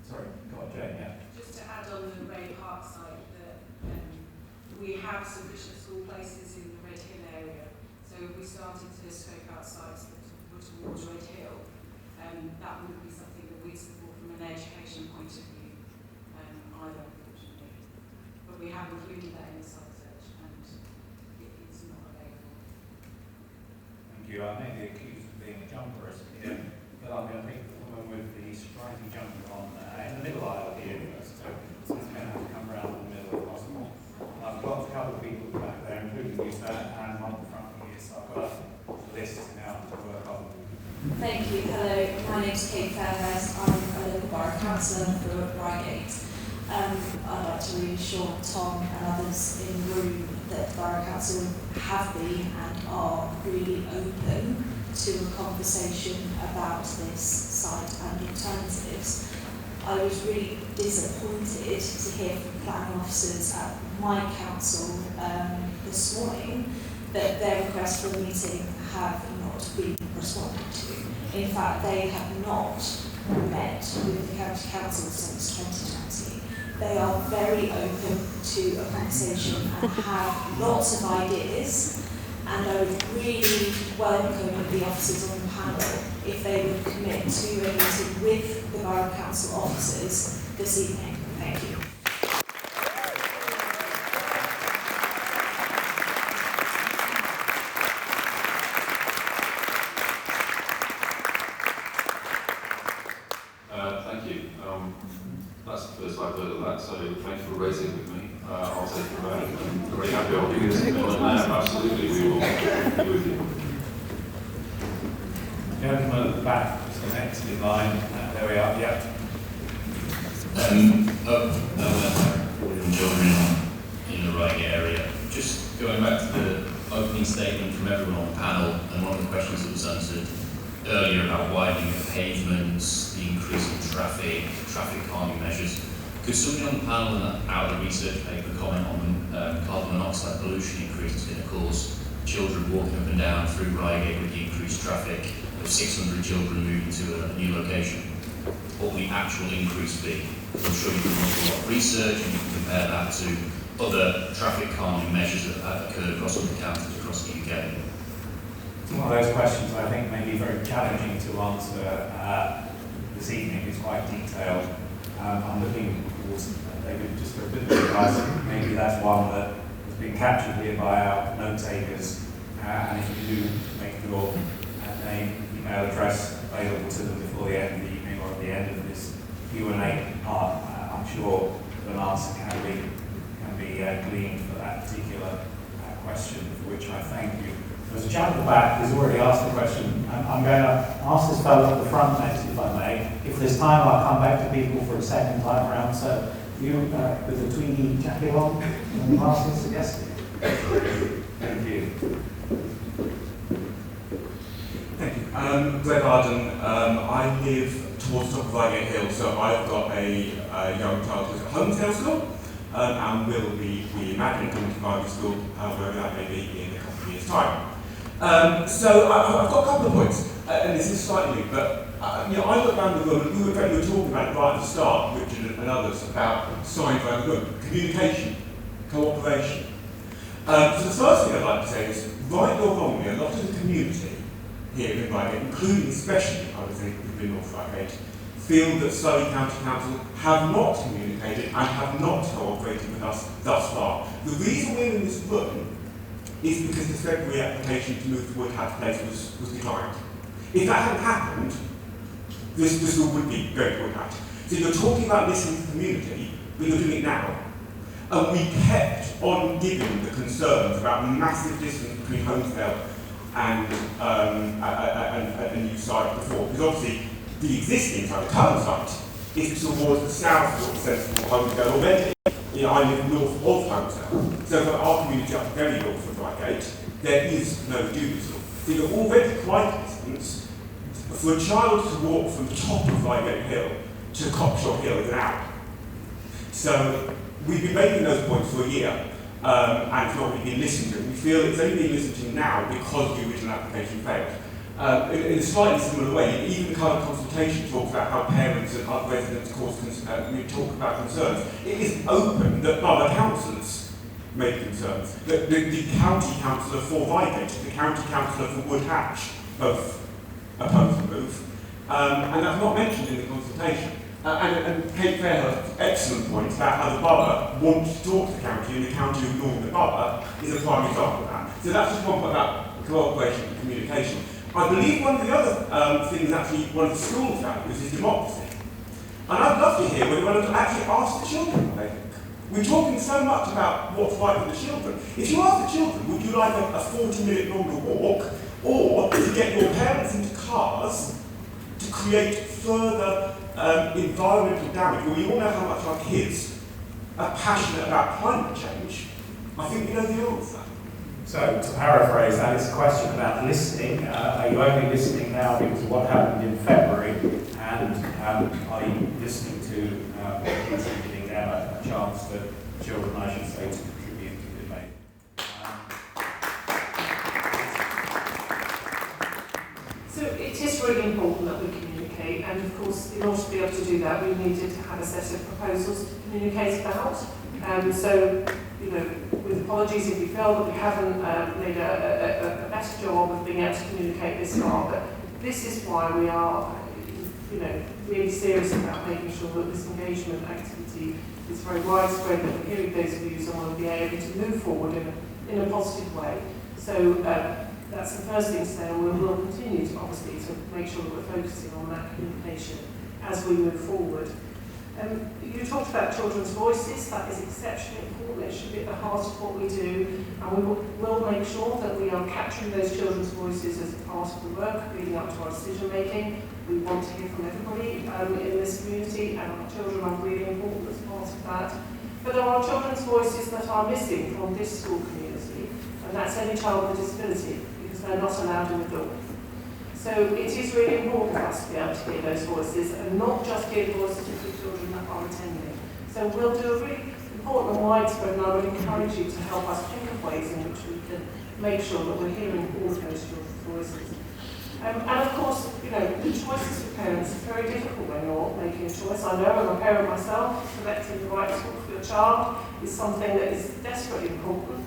Sorry, go on, Jane, yeah. Just to add on the Reigate Park site, that we have sufficient school places in the Red Hill area. So if we started to scope out sites that were towards Red Hill, that would be something that we'd support from an education point of view, either, unfortunately. But we have included that in the site search, and it's not available. Thank you. I may be accused of being a jumperist here, but I'm going to pick the woman with the striking jumper on in the middle aisle here first. So it's going to have to come around in the middle if possible. I've got a couple of people back there, including you, sir, and one at the front here, so I've got a list now to work on. Thank you. Hello, my name is Kate Fairhurst. I'm a local borough councillor for Reigate. I'd like to reassure Tom and others in the room that the Borough Council have been and are really open to a conversation about this site and alternatives. I was really disappointed to hear from planning officers at my council this morning that their requests for a meeting have not been responded to. In fact, they have not met with the county council since 2020. They are very open to a conversation and have lots of ideas, and I would really welcome the officers on the panel if they would commit to a meeting with the Borough Council officers this evening. Thank you. Thank you. That's the first I've heard of that, so thank you for raising it with me. I'll take it back. I'm very happy I'll give you this absolutely, we will be with you. Gentleman at the back is the next in line. There we are, yeah. William Children in the Reigate area. Just going back to the opening statement from everyone on the panel, and one of the questions that was answered earlier about widening of pavements, the increase in traffic calming measures. Could somebody on the panel and out of the research paper comment on the carbon monoxide pollution increase that's going to cause children walking up and down through Reigate with the increased traffic of 600 children moving to a new location? What will the actual increase be? I'm sure you can look at a lot of research and you can compare that to other traffic calming measures that have occurred across other counties across the UK. One of those questions I think may be very challenging to answer this evening. It's quite detailed. I'm looking towards David, just for a bit of advice. Maybe that's one that has been captured here by our note takers, and if you do make your name, email address available to them before the end of the evening or at the end of this Q&A part, I'm sure an answer can be gleaned for that particular question, for which I thank you. There's a chap at the back who's already asked the question. I'm going to ask this fellow at the front next, if I may. If there's time, I'll come back to people for a second time round. So you, with the tweedy jacket on, and ask us a guest. Thank you. Thank you. Greg Arden. I live towards the top of Reigate Hill, so I've got a young child who's at Homestead School, and will be reimagining coming to primary school, wherever that may be in a couple of years' time. So I've got a couple of points, and this is slightly, but I look around the room, and we were talking about it right at the start, Richard and others, about signs around the room, communication, cooperation. So the first thing I'd like to say is, right or wrongly, a lot of the community here in Reigate, including especially, I would think, within North Reigate, feel that Surrey County Council have not communicated and have not cooperated with us thus far. The reason we're in this room is because the February application to move to Woodhatch Place was declined. If that hadn't happened, this school would be going to Woodhatch. So you're talking about listening to the community, but you're doing it now. And we kept on giving the concerns about massive distance between Homestead and a new site before, because obviously the existing site, the current site, is towards the south sort of central Homestead already. I live north of Homestead, so for our community up very north of Reigate, there is no Doolittle. So you're already quite a distance. For a child to walk from the top of Reigate Hill to Cockshaw Hill is an hour. So we've been making those points for a year, and it's not really been listened to. We feel it's only being listened to now because the original application failed. In a slightly similar way, even the current consultation talks about how parents and other residents we talk about concerns. It is open that other councillors make concerns. The county councillor for Reigate, the county councillor for Woodhatch, both opposed the move, and that's not mentioned in the consultation. And Kate Fairhurst's excellent point about how the borough wants to talk to the county, and the county ignoring the borough is a prime example of that. So that's just one point about cooperation and communication. I believe one of the other things, actually, one of the school's values is democracy. And I'd love to hear whether you want to actually ask the children what they think. We're talking so much about what's right for the children. If you ask the children, would you like a 40-minute longer walk, or to get your parents into cars to create further environmental damage? Well, we all know how much our kids are passionate about climate change. I think we know the answer. So, to paraphrase that, it's a question about listening. Are you only listening now because of what happened in February? And are you listening to giving them a chance, the children, I should say, to contribute to the debate? So it is really important that we communicate, and of course, in order to be able to do that, we needed to have a set of proposals to communicate about. So, with apologies if we feel that we haven't made a better job of being able to communicate this far, but this is why we are, really serious about making sure that this engagement activity is very widespread, that we're hearing those views and we'll be able to move forward in a positive way. So that's the first thing to say, and we'll continue to, obviously, to make sure that we're focusing on that communication as we move forward. You talked about children's voices. That is exceptionally important. It should be at the heart of what we do, and we will make sure that we are capturing those children's voices as part of the work leading up to our decision making. We want to hear from everybody in this community, and our children are really important as part of that. But there are children's voices that are missing from this school community, and that's any child with a disability, because they're not allowed in the door. So it is really important for us to be able to hear those voices, and not just hear the voices of the children that are attending. So we'll do a really important and widespread, and I would encourage you to help us think of ways in which we can make sure that we're hearing all of those children's voices. And of course, the choices for parents is very difficult when you're making a choice. I know, I'm a parent myself, selecting the right school for your child is something that is desperately important.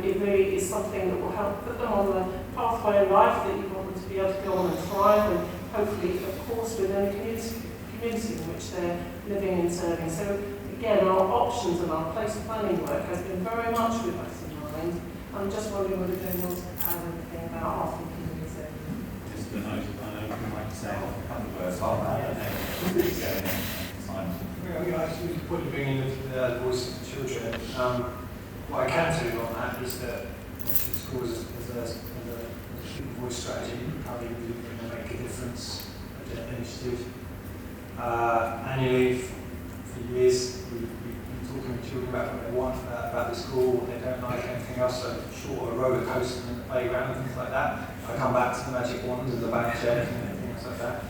It really is something that will help put them on the pathway in life that you want them to be able to go on and thrive, and hopefully, of course, within a community in which they're living and serving. So Again, our options and our place planning work has been very much with that in mind. I'm just wondering whether anyone wants to add anything about our thinking in this area. Just the note, I know you might say a couple of words on that. I actually put the bringing of the voice of the children. What I can tell you on that is that schools as a voice strategy probably going to make a difference as an initiative. Annually, for years, we've been talking to children about what they want about the school, what they don't like, anything else, so short of a roller coaster in the playground and things like that. I come back to the magic wand and the bank check and things like that.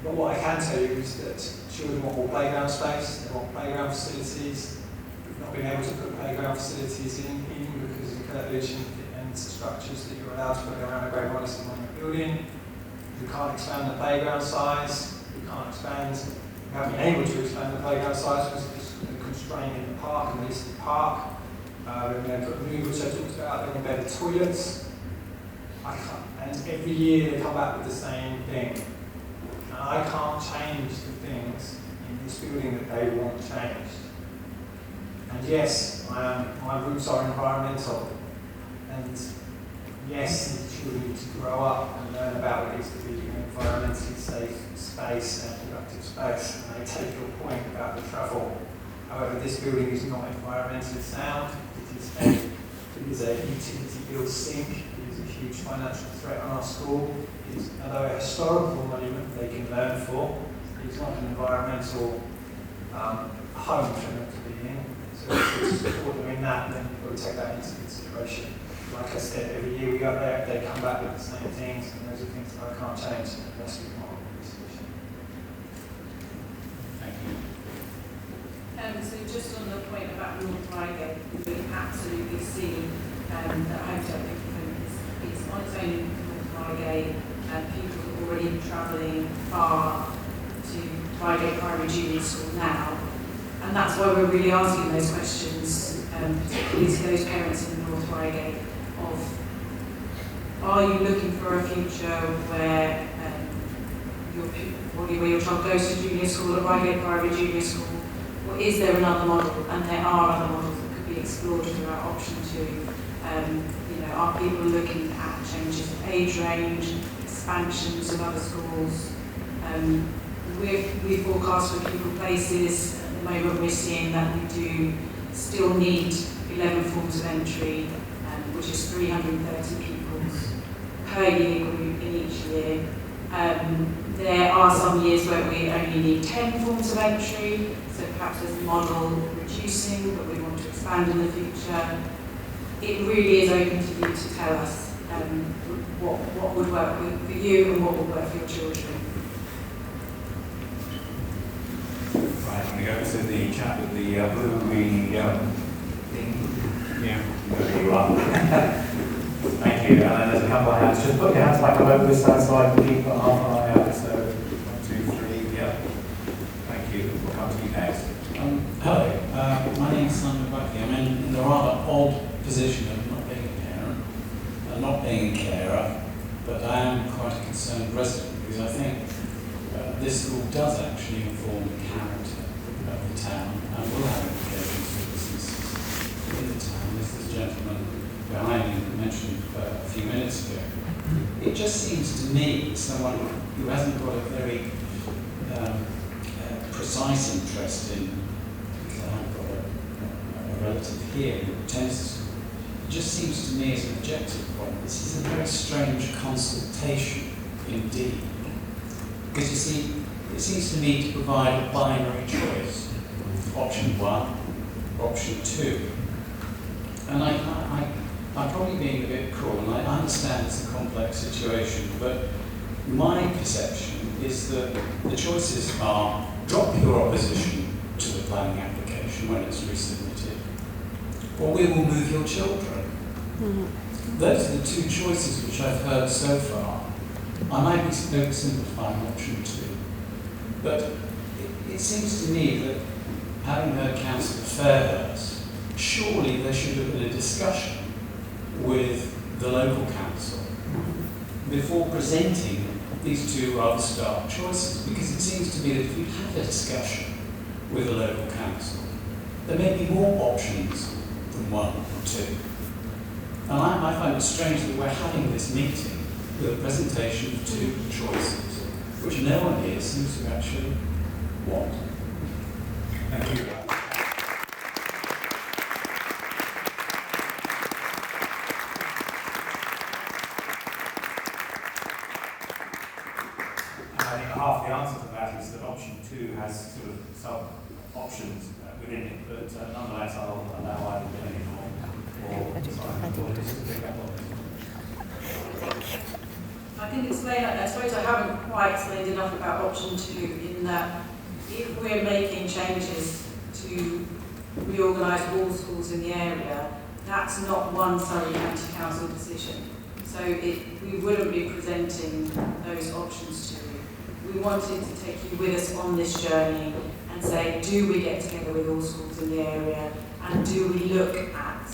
But what I can tell you is that children want more playground space, they want playground facilities. We've not been able to put playground facilities in because of curtilage and structures that you're allowed to put around a Great Wellington Monument building. We can't expand the playground size, we haven't been able to expand the playground size because of the constraint in the park and the Eastern Park. We're going to put new, which I talked about, they're going to better toilets. And every year they come back with the same thing. And I can't change the things in this building that they want changed. And yes, my roots are environmental. And yes, the children need to grow up and learn about what it is to be an environmentally safe space and productive space. And I take your point about the travel. However, this building is not environmentally sound. It is a utility bill sink. It is a huge financial threat on our school. It is, although a historical monument they can learn for, it is not an environmental home for them to be in. So if we support them in that, then we've got to take that into consideration. Like I said, every year we go there, they come back with the same things, and those are things that I can't change unless we come up with a solution. Thank you. So just on the point about North Reigate, we absolutely see that hotel is on its own in North Reigate, and people are already travelling far to Reigate Priory Junior School now. And that's why we're really asking those questions, particularly to those parents in North Reigate, of are you looking for a future where your child goes to junior school at Reigate Priory Junior School, or is there another model? And there are other models that could be explored through our option 2. Are people looking at changes of age range, expansions of other schools? We forecast for pupil places. At the moment we're seeing that we do still need 11 forms of entry, which is 330 pupils per year group in each year. There are some years where we only need 10 forms of entry, so perhaps there's a model reducing, but we want to expand in the future. It really is open to you to tell us what would work for you and what would work for your children. Right, I'm going to go to the chap with the blue, green, yellow thing. Yeah. There you are. Thank you. And then there's a couple of hands. Just put your hands back over this side so I can keep half an eye out. So 1, 2, 3, yeah. Thank you. We'll come to you next. Hello, my name is Simon Buckley. I'm in the rather odd position of not being a parent, not being a carer, but I am quite a concerned resident because I think this school does actually inform the character of the town and will have implications for businesses in the town, as this gentleman behind me mentioned a few minutes ago. It just seems to me, someone who hasn't got a very precise interest in, because I haven't got a relative here who attends, it just seems to me as an objective point, this is a very strange consultation indeed. Because you see, it seems to me to provide a binary choice, option 1, option 2. And I'm probably being a bit cruel, and I understand it's a complex situation, but my perception is that the choices are drop your opposition to the planning application when it's resubmitted, or we will move your children. Mm-hmm. Those are the two choices which I've heard so far. I might be simplifying option 2, but it seems to me that, having heard Councillor Fairhurst, surely there should have been a discussion with the local council before presenting these two rather stark choices, because it seems to me that if we'd had a discussion with a local council, there may be more options than one or two. And I find it strange that we're having this meeting with a presentation of two choices, which no one here seems to actually want. Thank you. I think half the answer to that is that option 2 has sort of sub-options within it, but nonetheless I'll allow either Jenny or to pick up on this. I can explain that. I suppose I haven't quite explained enough about option 2 in that if we're making changes to reorganise all schools in the area, that's not one Surrey County Council decision. So we wouldn't be presenting those options to you. We wanted to take you with us on this journey and say, do we get together with all schools in the area and do we look at that?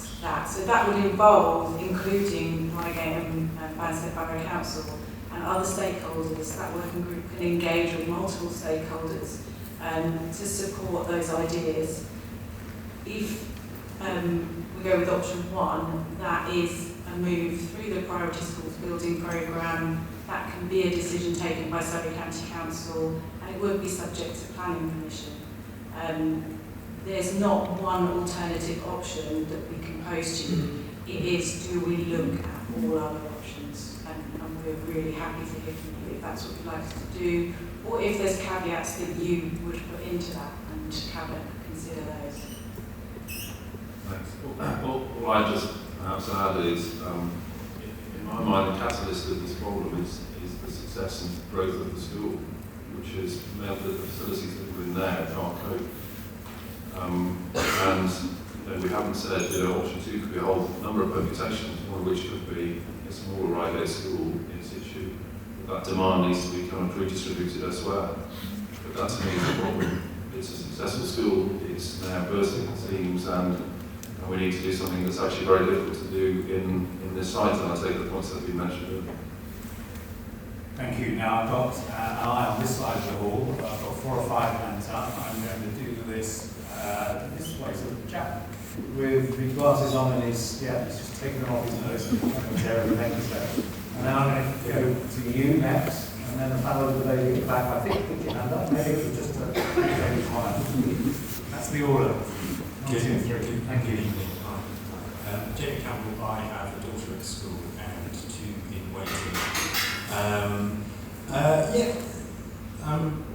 So that would involve including Reigate and Banstead Borough Council and other stakeholders. That working group can engage with multiple stakeholders to support those ideas. If we go with option 1, that is a move through the Priority Schools building programme. That can be a decision taken by Surrey County Council and it would be subject to planning permission. There's not one alternative option that we can pose to you. It is, do we look at all other options? And we're really happy to hear from you if that's what you'd like us to do, or if there's caveats that you would put into that and consider those. Thanks. All I just perhaps add is, in my mind, the catalyst of this problem is the success and growth of the school, which has meant that the facilities that were in there can't cope. And we haven't said option 2 could be a whole number of permutations, one of which could be a smaller Reigate school in situ. That demand needs to be kind of redistributed elsewhere. But that to me is the problem. It's a successful school, it's now bursting at seams, and we need to do something that's actually very difficult to do in this site, and I take the points that have been mentioned earlier. Thank you. Now I've got an eye on this side of the hall. I've got 4 or 5 hands up. I'm going to do this this way, so the chap with the glasses on and he's just taking them off his nose and there the next step. And then I'm going to go to you next, and then the fellow with the lady at the back. I think put your hand up, maybe for just a very quiet. That's the order. Thank you. Jamie Campbell, I have a daughter at school and 2 in waiting.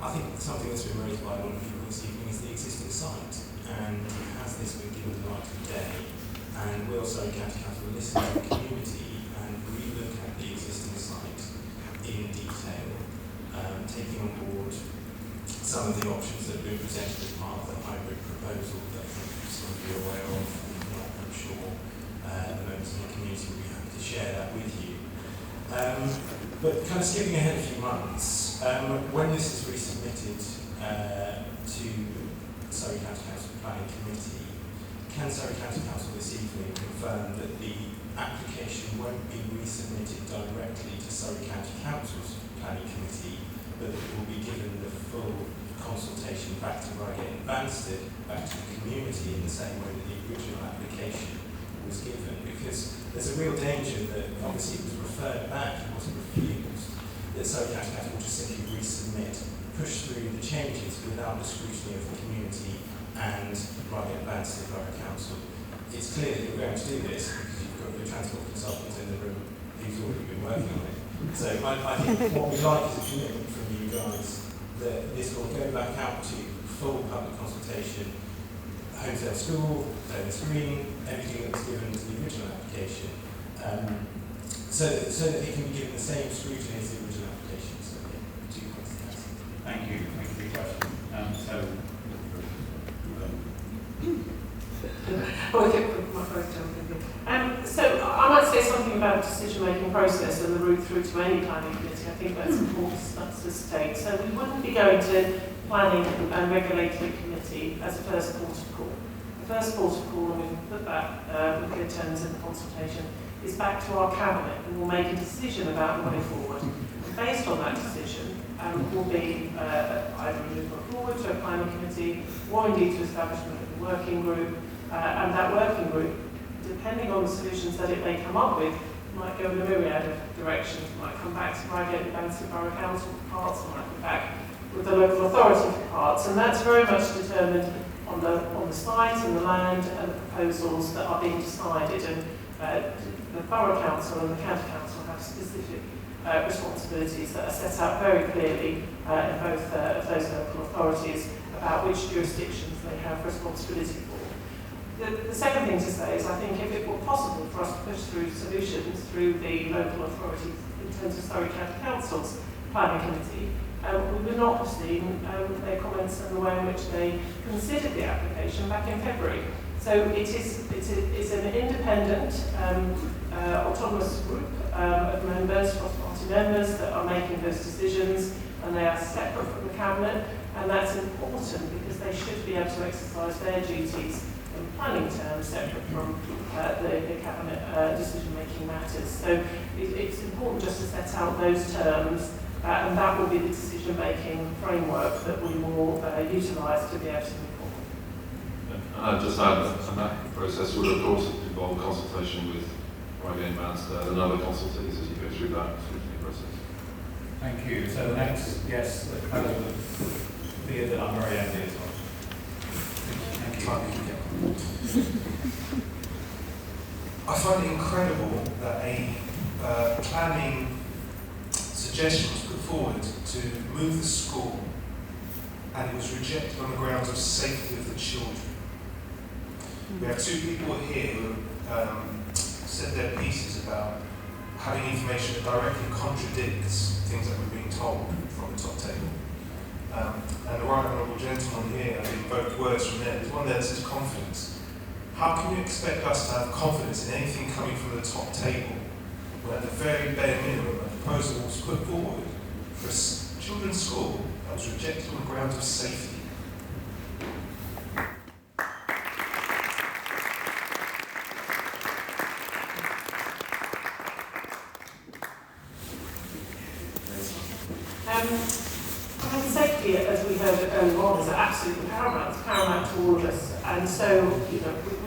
I think something that's been raised by a lot of people this evening is the existing site, and has this been given the light of day? And will Surrey County Council listen to the community and re-look at the existing site in detail, taking on board some of the options that have been presented as part of the hybrid proposal that some of you are aware of, and I'm sure the members of the community will be happy to share that with you. But kind of skipping ahead a few months, when this is resubmitted to Surrey County Council Planning Committee, can Surrey County Council this evening confirm that the application won't be resubmitted directly to Surrey County Council's Planning Committee, but that it will be given the full consultation back to Reigate and Banstead, back to the community in the same way that the original application was given? Because there's a real danger that obviously it was referred back, it wasn't refused, that Surrey County Council will just simply resubmit, push through the changes without the scrutiny of the community and Reigate and Banstead Borough Council. It's clear that you're going to do this because you've got your transport consultant in the room who's already been working on it. So I think what we'd like is a commitment from you guys that this will go back out to full public consultation, Homesdale School, Dover's Green, everything that was given to the original application, so that it can be given the same scrutiny as the original application. So, 2 points to that. Thank you. Thank you for your question. So I might say something about decision-making process and the route through to any planning committee. I think that's important to state. So we wouldn't be going to planning and regulatory committee as a first port of call. The first port of call, and we've put that with good terms in the consultation, is back to our cabinet, and we'll make a decision about the way forward. based on that decision, will be either a movement forward to a planning committee or indeed to establishment of a working group. And that working group, depending on the solutions that it may come up with, might go in a myriad of directions. Might come back to Reigate and Banstead Borough Council for parts, might come back with the local authority for parts, and that's very much determined on the site and the land and the proposals that are being decided. And the Borough Council and the County Council have specific responsibilities that are set out very clearly in both of those local authorities about which jurisdictions they have responsibility for. The second thing to say is I think if it were possible for us to push through solutions through the local authorities in terms of Surrey County Council's planning committee, we would not have seen their comments and the way in which they considered the application back in February. So it's an independent, autonomous group of members, cross-party members, that are making those decisions, and they are separate from the Cabinet, and that's important because they should be able to exercise their duties in planning terms separate from the Cabinet decision-making matters. So it's important just to set out those terms, and that will be the decision-making framework that we will utilise to be able to move forward. And I'd just add that process would of course involve consultation with Reigate and Banstead and other consultees as you go through that scrutiny process. Thank you. So the next guest, the kind of fear that I'm very envious of. Thank you. I find it incredible that a planning suggestion was put forward to move the school and it was rejected on the grounds of safety of the children. We have two people here who said their pieces about having information that directly contradicts things that we're being told from the top table. And the right honourable gentleman here has invoked words from there. There's one there that says confidence. How can you expect us to have confidence in anything coming from the top table when at the very bare minimum a proposal was put forward for a children's school that was rejected on the grounds of safety? Safety, as we heard earlier on, is absolutely paramount. It's paramount to all of us. And so,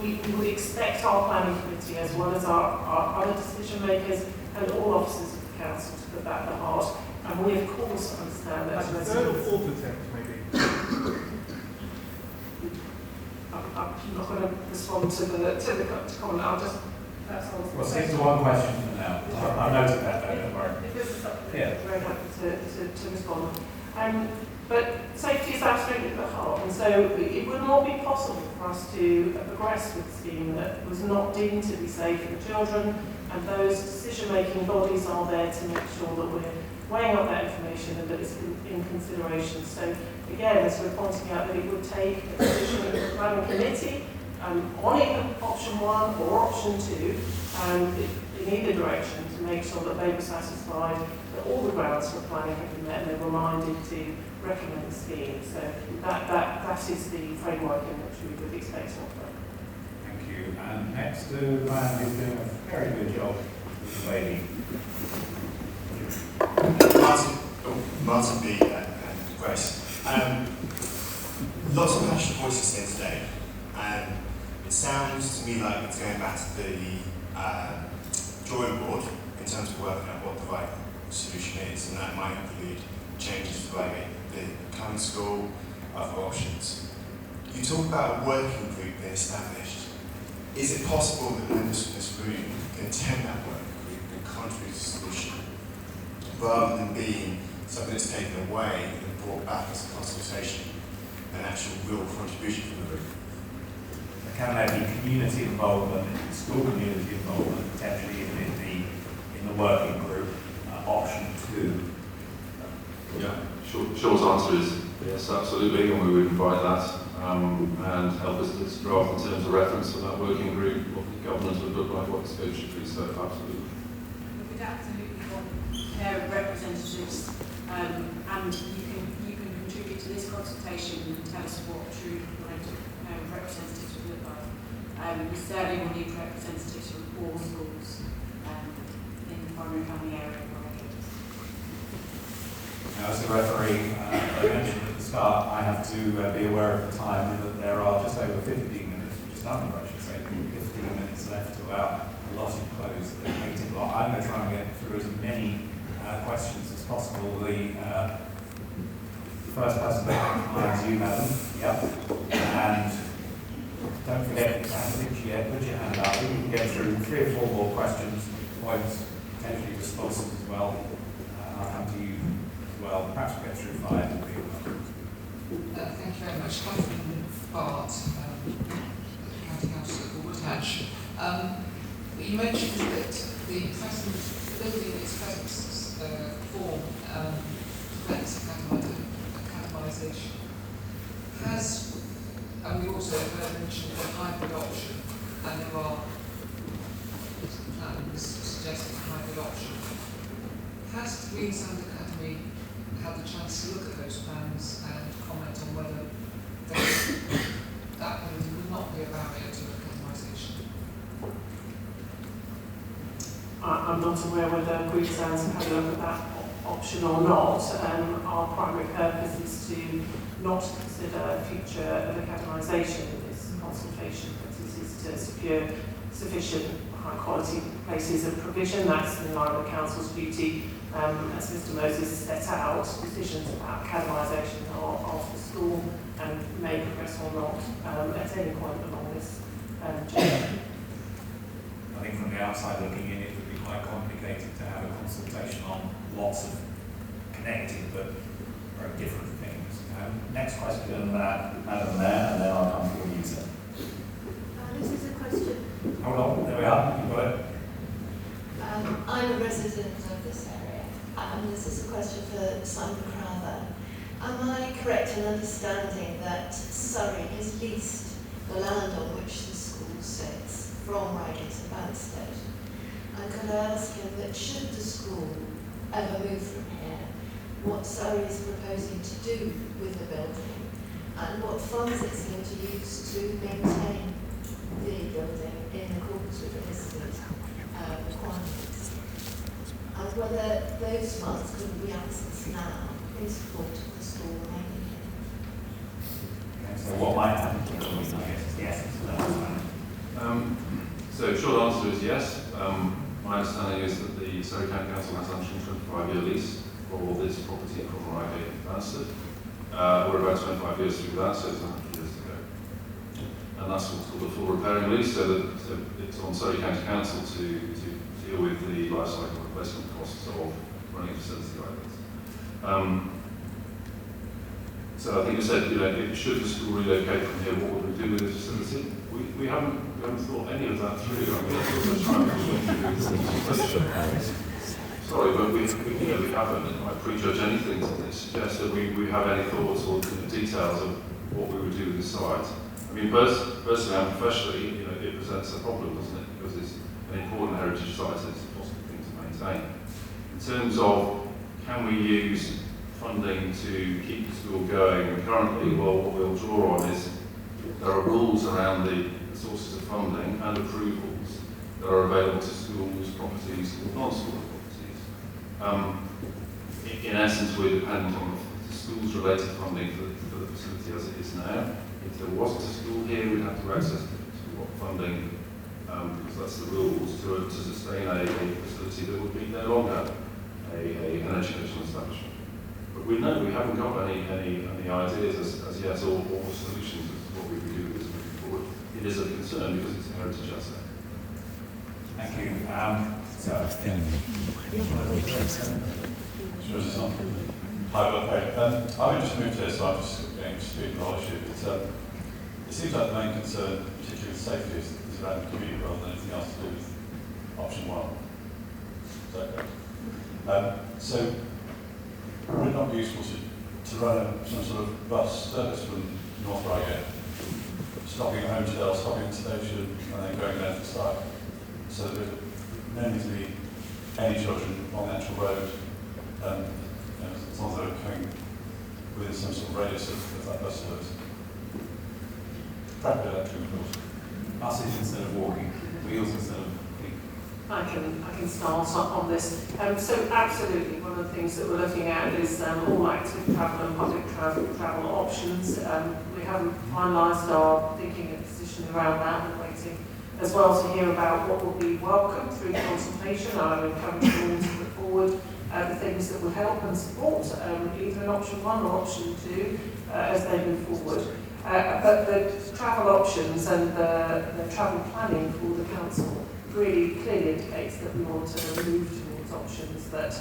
we would expect our planning committee, as well as our other decision makers and all officers of the council, to put that at the heart. And we, of course, understand that. As a third or fourth attempt, maybe. I'm not going to respond to the comment. I'll just. Well, stick to one question for now. I've noted that, don't worry. If this is something, I'm very happy to respond. But safety is absolutely at the heart, and so it would not be possible for us to progress with a scheme that was not deemed to be safe for the children, and those decision-making bodies are there to make sure that we're weighing up that information and that it's in consideration. So again, as we're pointing out, that it would take a decision of the planning committee on either option 1 or option 2, in either direction, to make sure that they were satisfied that all the grounds for planning have been met and they were minded to recommend the scheme. So that is the framework in which we would expect to operate. Thank you. And next to the man who's doing a very good job with the lady. Martin B. and Grace. Lots of passionate voices here today, and it sounds to me like it's going back to the drawing board in terms of working out what the right solution is, and that might include changes to like the current school, other options. You talk about a working group being established. Is it possible that members from this room can attend that working group and contribute to the solution, rather than being something that's taken away and brought back as a consultation, an actual real contribution from the group? Can there be community involvement, school community involvement, potentially in the working group, option 2? Yeah, short answer is yes, absolutely, and we would invite that and help us to draft in terms of reference for that working group, what the governance would look like, what the scope should be, so absolutely. We would absolutely want parent representatives, and you can contribute to this consultation and tell us what true parent representatives would look like. We certainly will need representatives from all schools in the primary family area. As the referee, I mentioned at the start, I have to be aware of the time that there are just over 15 minutes, just under, I should say, 15 minutes left to our allotted close of the meeting block. I'm going to try and get through as many questions as possible. The first person is you, madam. Yep. And don't forget, put your hand up. We can get through 3 or 4 more questions, points, potentially responses as well. I'll come to you as well. Perhaps we'll get through 5. Thank you very much. Catherine Bart, County Council for Woodhatch. You mentioned that the present building its present form reflects academisation. And we also heard mentioned the hybrid option, and there are plans suggesting a hybrid option. Has the Queensland Academy had the chance to look at those plans and comment on whether that would not be a barrier to academisation? I'm not aware whether Queensland's had a look at that option or not. Our primary purpose is to not consider future of academisation in this consultation, but it is to secure sufficient high quality places of provision. That's in line with the Council's duty. As Mr Moses set out, decisions about academisation are of the school and may progress or not at any point along this journey. I think from the outside looking in, it would be quite complicated to have a consultation on lots of connected but very different things. Next question, Madam Mayor, and then I'll come to you, sir. This is a question. Hold on, there we are, you've got it. I'm a resident of this area, and this is a question for Simon Crowther. Am I correct in understanding that Surrey has leased the land on which the school sits from Reigate and Banstead? And could I ask him that should the school ever move from here, what Surrey is proposing to do with the building, and what funds it's going to use to maintain the building in accordance with the listed requirements, and whether those funds could be accessed now in support of the school remaining here. So what might happen to the yes. So short answer is yes. My understanding is that the Surrey County Council has a 125-year lease for this property from Reigate and Banstead. We're about 25 years through that, so it's 100 years to go. And that's what's called a full repairing lease, so that it's on Surrey County Council to deal with the life cycle replacement costs of running a facility like this. So I think you said, should the school relocate from here, what would we do with this facility? We haven't thought any of that through. I mean, that's also trying to sorry, but we haven't. I prejudge anything to suggest that we have any thoughts or details of what we would do with the site. I mean, personally and professionally, it presents a problem, doesn't it? Because it's an important heritage site and it's a possible thing to maintain. In terms of can we use funding to keep the school going, currently, well, what we'll draw on is there are rules around the sources of funding and approvals that are available to schools, properties, or non-school properties. In essence, we're dependent on the school's related funding for the facility as it is now. If there wasn't a school here, we'd have to access school funding, because that's the rules, to sustain a facility that would be no longer an educational establishment. But we haven't got any ideas as yet or solutions as to what we would do with this moving forward. It is a concern because it's a heritage asset. Thank you. I've just moved here, so I'm just getting student knowledge here. It seems like the main concern, particularly with safety, is around the community rather than anything else to do with option 1. Is that correct? So, would it not be useful to run some sort of bus service from North Reigate, stopping at Homedale, stopping at the station, and then going down to the site, so that there no need to be any children on the actual road, as long as they're coming within some sort of radius of that bus service. Preferably electric, of course. Buses instead of walking, wheels instead of I can start on this. So absolutely, one of the things that we're looking at is all active travel and public travel options. We haven't finalised our thinking and position around that. We're waiting as well to hear about what will be welcome through consultation. I would encourage you all to put forward the things that would help and support either in option 1 or option 2 as they move forward. But the travel options and the travel planning for the council really clearly indicates that we want to move towards options that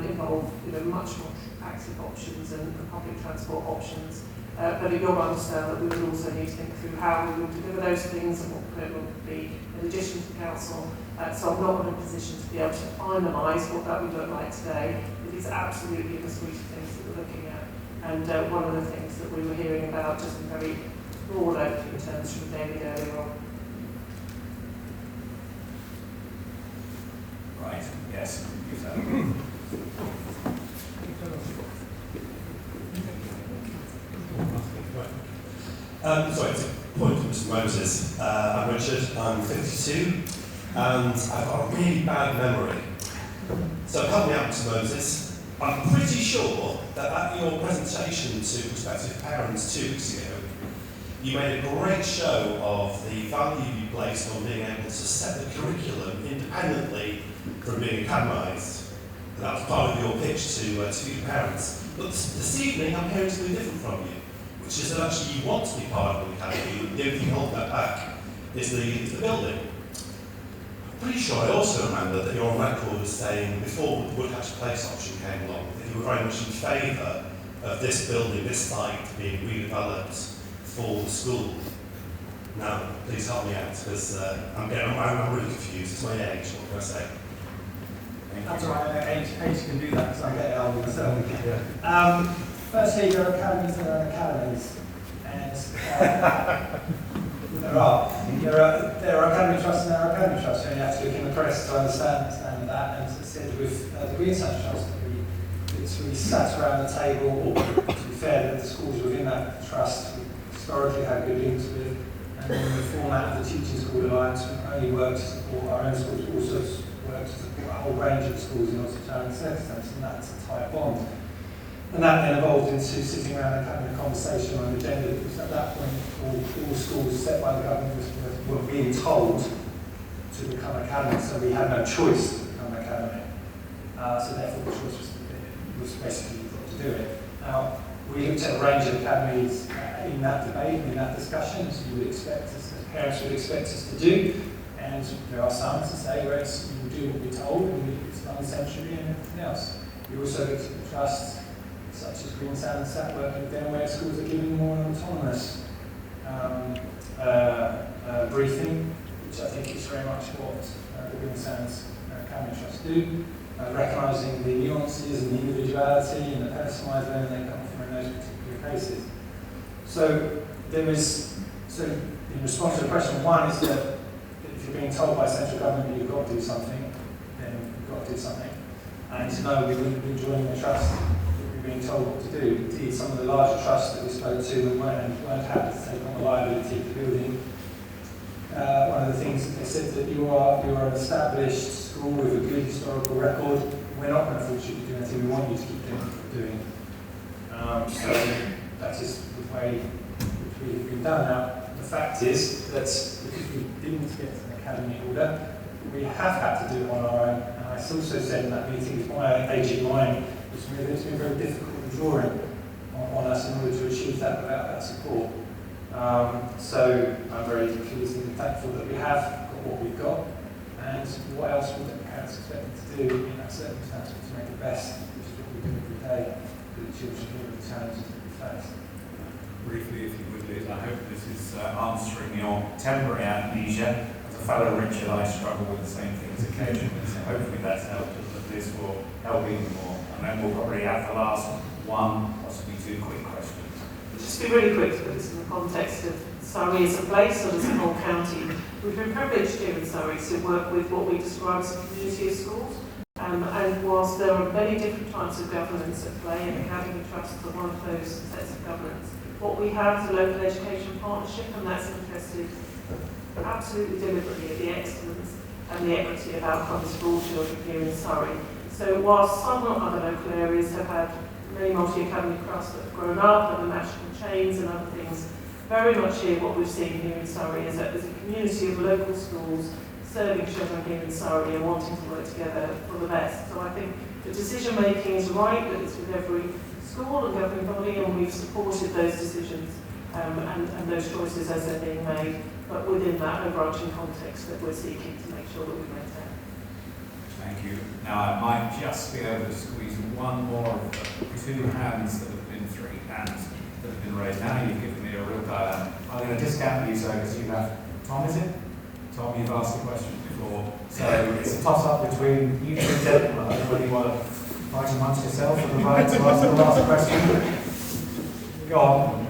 involve much more active options and public transport options. But you'll understand that we would also need to think through how we will deliver those things and what commitment would be in addition to council. So I'm not in a position to be able to finalise what that would look like today. It is absolutely the suite of things that we're looking at. And one of the things that we were hearing about, just in very broad opening terms from David earlier on. Right, yes. Sorry, it's a point from Mr. Moses. I'm Richard, I'm 52, and I've got a really bad memory. So help me out, Mr. Moses. I'm pretty sure that at your presentation to prospective parents 2 weeks ago, you made a great show of the value you placed on being able to set the curriculum independently from being academised. And that was part of your pitch to your parents. But this evening, I'm hearing something different from you, which is that actually you want to be part of an academy. The only thing holding that back is the building. I'm pretty sure I also remember that you're on record as saying, before the Woodhatch Place option came along, that you were very much in favour of this building, this site being redeveloped for the school. Now, please help me out, because I'm really confused. It's my age, what can I say? That's all right, age can do that, because I get it older myself. Firstly, there are academies that are academies, and there are academy trusts and there are academy trusts, and you have to look in the press to understand that. And as I said, with the Green Science Trust, we sat around the table, to be fair, that the schools within that trust historically had good links with, and then the format of the Teaching School Alliance only worked to support our own schools, but also worked to support a whole range of schools in lots of challenging circumstances, and that's a tight bond. And that then evolved into sitting around and having a conversation on an agenda, because at that point all schools set by the government were being told to become academies, so we had no choice to become an academy. So therefore the choice was basically you've got to do it. Now, we looked at a range of academies in that debate, in that discussion, as you would expect us, as parents would expect us to do, and there are some to say where you do what we're told and it's done centrally and everything else. We also looked at the trusts such as Green Sound and SAT working with them, where schools are giving more autonomous briefing, which I think is very much what the Green Sounds Academy Trust do, recognising the nuances and the individuality and the personalised learning they come from in those particular cases. So in response to the question, one is that if you're being told by central government that you've got to do something, then you've got to do something. And no, we wouldn't be joining the trust being told what to do. Indeed, some of the larger trusts that we spoke to weren't happy to take on the liability of the building. One of the things that they said that you are an established school with a good historical record. We're not going to force you to do anything. We want you to keep doing what you're doing. So that is the way which we've been done. Now, the fact is that because we didn't get an academy order, we have had to do it on our own. And I also said in that meeting, with my aging mind, it's been very difficult drawing on us in order to achieve that without that support. So I'm very pleased and thankful that we have got what we've got, and what else would the parents expect them to do in that circumstance to make it best, which is what we do every day for the children who are the challenges that we face. Briefly, if you would, Liz, I hope this is answering your temporary amnesia. As a fellow Richard, I struggle with the same things occasionally, so hopefully that's helped, but this will help even more. And then we'll probably have the last one, possibly 2 quick questions. Just be really quick to put this in the context of Surrey as a place or as a whole county. We've been privileged here in Surrey to work with what we describe as a community of schools. And whilst there are many different types of governance at play, and academy trusts are one of those sets of governance, what we have is a local education partnership, and that's interested absolutely deliberately at the excellence and the equity of outcomes for all children here in Surrey. So whilst some other local areas have had many multi-academy trusts that have grown up and the national chains and other things, very much here what we've seen here in Surrey is a community of local schools serving children here in Surrey and wanting to work together for the best. So I think the decision making is right, that it's with every school and governing body, and we've supported those decisions and those choices as they're being made, but within that overarching context that we're seeking to make sure that we maintain. Thank you. Now I might just be able to squeeze one more of the two hands that have been three hands that have been raised. Now you've given me a real dilemma. I'm going to discount you, so because you have Tom, is it? Tom, you've asked a question before, so it's a toss-up between you two gentlemen. Whether you want to fight amongst yourself for the right to ask the last question. Go on.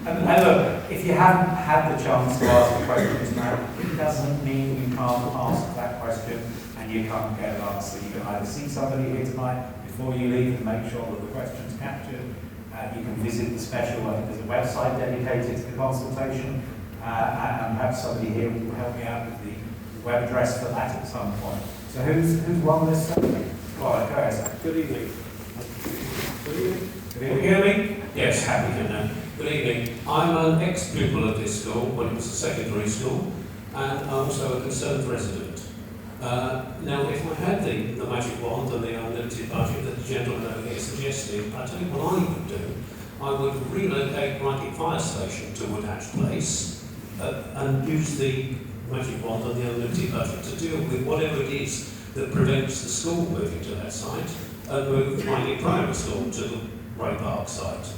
And look, if you haven't had the chance to ask a question tonight, it doesn't mean you can't ask that question and you can't get an answer. You can either see somebody here tonight before you leave and make sure that the question's captured. You can visit the special, I think there's a website dedicated to the consultation, and perhaps somebody here will help me out with the web address for that at some point. So who's won this? Go ahead. Good evening. Good evening. Can you hear me? Yes, happy to know. Good evening. I'm an ex-pupil of this school when it was a secondary school, and I'm also a concerned resident. Now, if I had the magic wand and the unlimited budget that the gentleman over here suggested, I tell you what I would do. I would relocate Reigate Fire Station to Woodhatch Place and use the magic wand and the unlimited budget to deal with whatever it is that prevents the school moving to that site and move Reigate Priory School to the Ray Park site.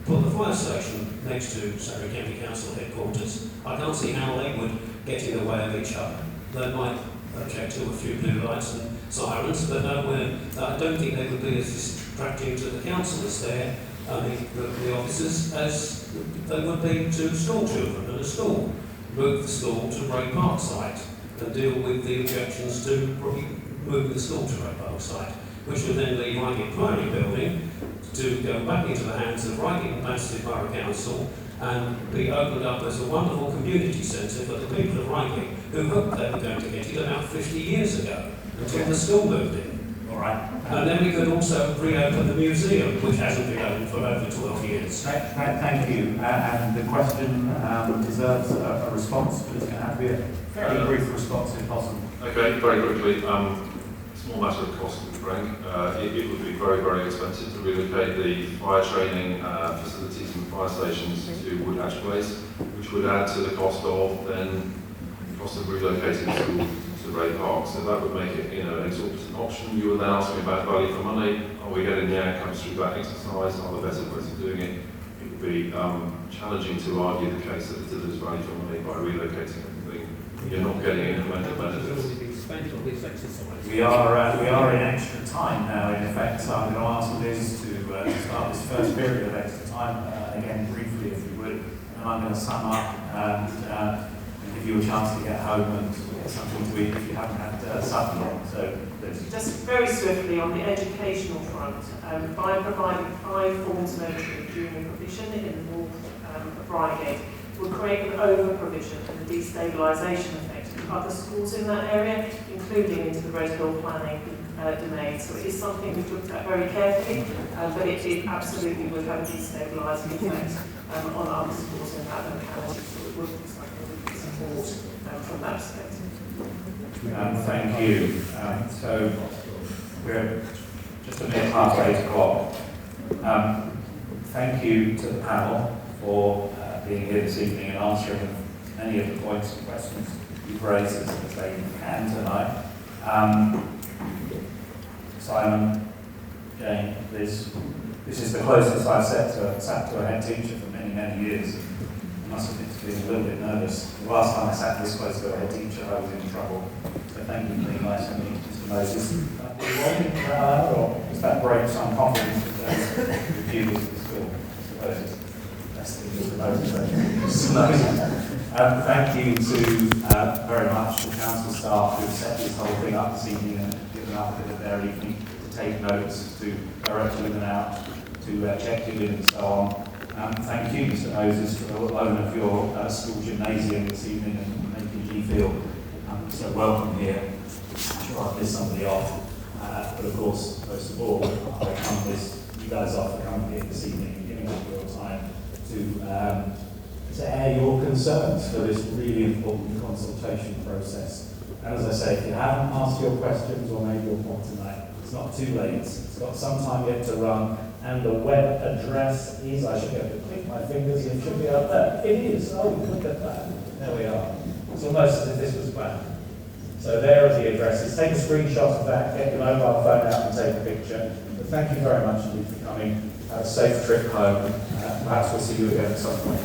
Put the fire station next to Surrey County Council headquarters. I can't see how they would get in the way of each other. They might object to a few blue lights and sirens, but nowhere. I don't think they would be as distracting to the councillors there, the officers, as they would be to school children and a school. Move the school to Ray Park site and deal with the objections to moving the school to Ray Park site, which would then leave Reigate Priory building to go back into the hands of Reigate Manchester Borough Council and be opened up as a wonderful community centre for the people of Reigate who hoped they were going to get it about 50 years ago until the school moved in. All right. And then we could also reopen the museum, which hasn't been open for over 12 years. Thank you. And the question deserves a response, but it's going to have to be a very brief response if possible. Okay, very quickly. Small matter of cost, Frank. It would be very, very expensive to relocate the fire training facilities and fire stations to Woodhatch Place, which would add to the cost of relocating to Ray Park. So that would make it, an exorbitant option. You were then asking about value for money. Are we getting the outcomes through that exercise? Are there better ways of doing it? It would be challenging to argue the case that it delivers value for money by relocating everything. You're not getting incremental benefits. We are in extra time now, in effect, so I'm going to ask Liz to start this first period of extra time, again briefly if you would, and I'm going to sum up and give you a chance to get home and get something to eat if you haven't had supper yet. So, Liz. Just very swiftly on the educational front, by providing 5 forms of entry of junior provision in the north of Reigate, will create an over-provision and a destabilisation effect of other schools in that area, including into the Red Hill planning domain. So it is something we've looked at very carefully, but it absolutely would have a destabilising effect on other schools in that locality. So it would be something we could support from that perspective. Thank you. So we're just a minute past 8 o'clock. Thank you to the panel for being here this evening and answering many of the points and questions you've raised as they can tonight. Simon, Jane, Liz, this is the closest I've sat to a head teacher for many, many years. I must admit to being a little bit nervous. The last time I sat this close to a head teacher, I was in trouble. So thank you for being nice to me, Mr. Moses. Or does that break some confidence with the pupils of the school? Mr. Moses. Thank you to very much the council staff who set this whole thing up this evening and given up a bit of their evening to take notes, to direct you in and out, to check you in and so on. Thank you, Mr. Moses, for the loan of your school gymnasium this evening and making you feel So welcome here. I'm sure I've pissed somebody off. But of course, most of all, I come you guys off for coming here this evening and giving up your time to air your concerns for this really important consultation process. And as I say, if you haven't asked your questions or made your point tonight, it's not too late. It's got some time yet to run, and the web address is, I should be able to click my fingers, it should be up there. It is. Oh, look at that. There we are. It's almost as if this was planned. So there are the addresses. Take a screenshot of that, get your mobile phone out and take a picture. But thank you very much indeed for coming. Have a safe trip home. Perhaps we'll see you again at some point.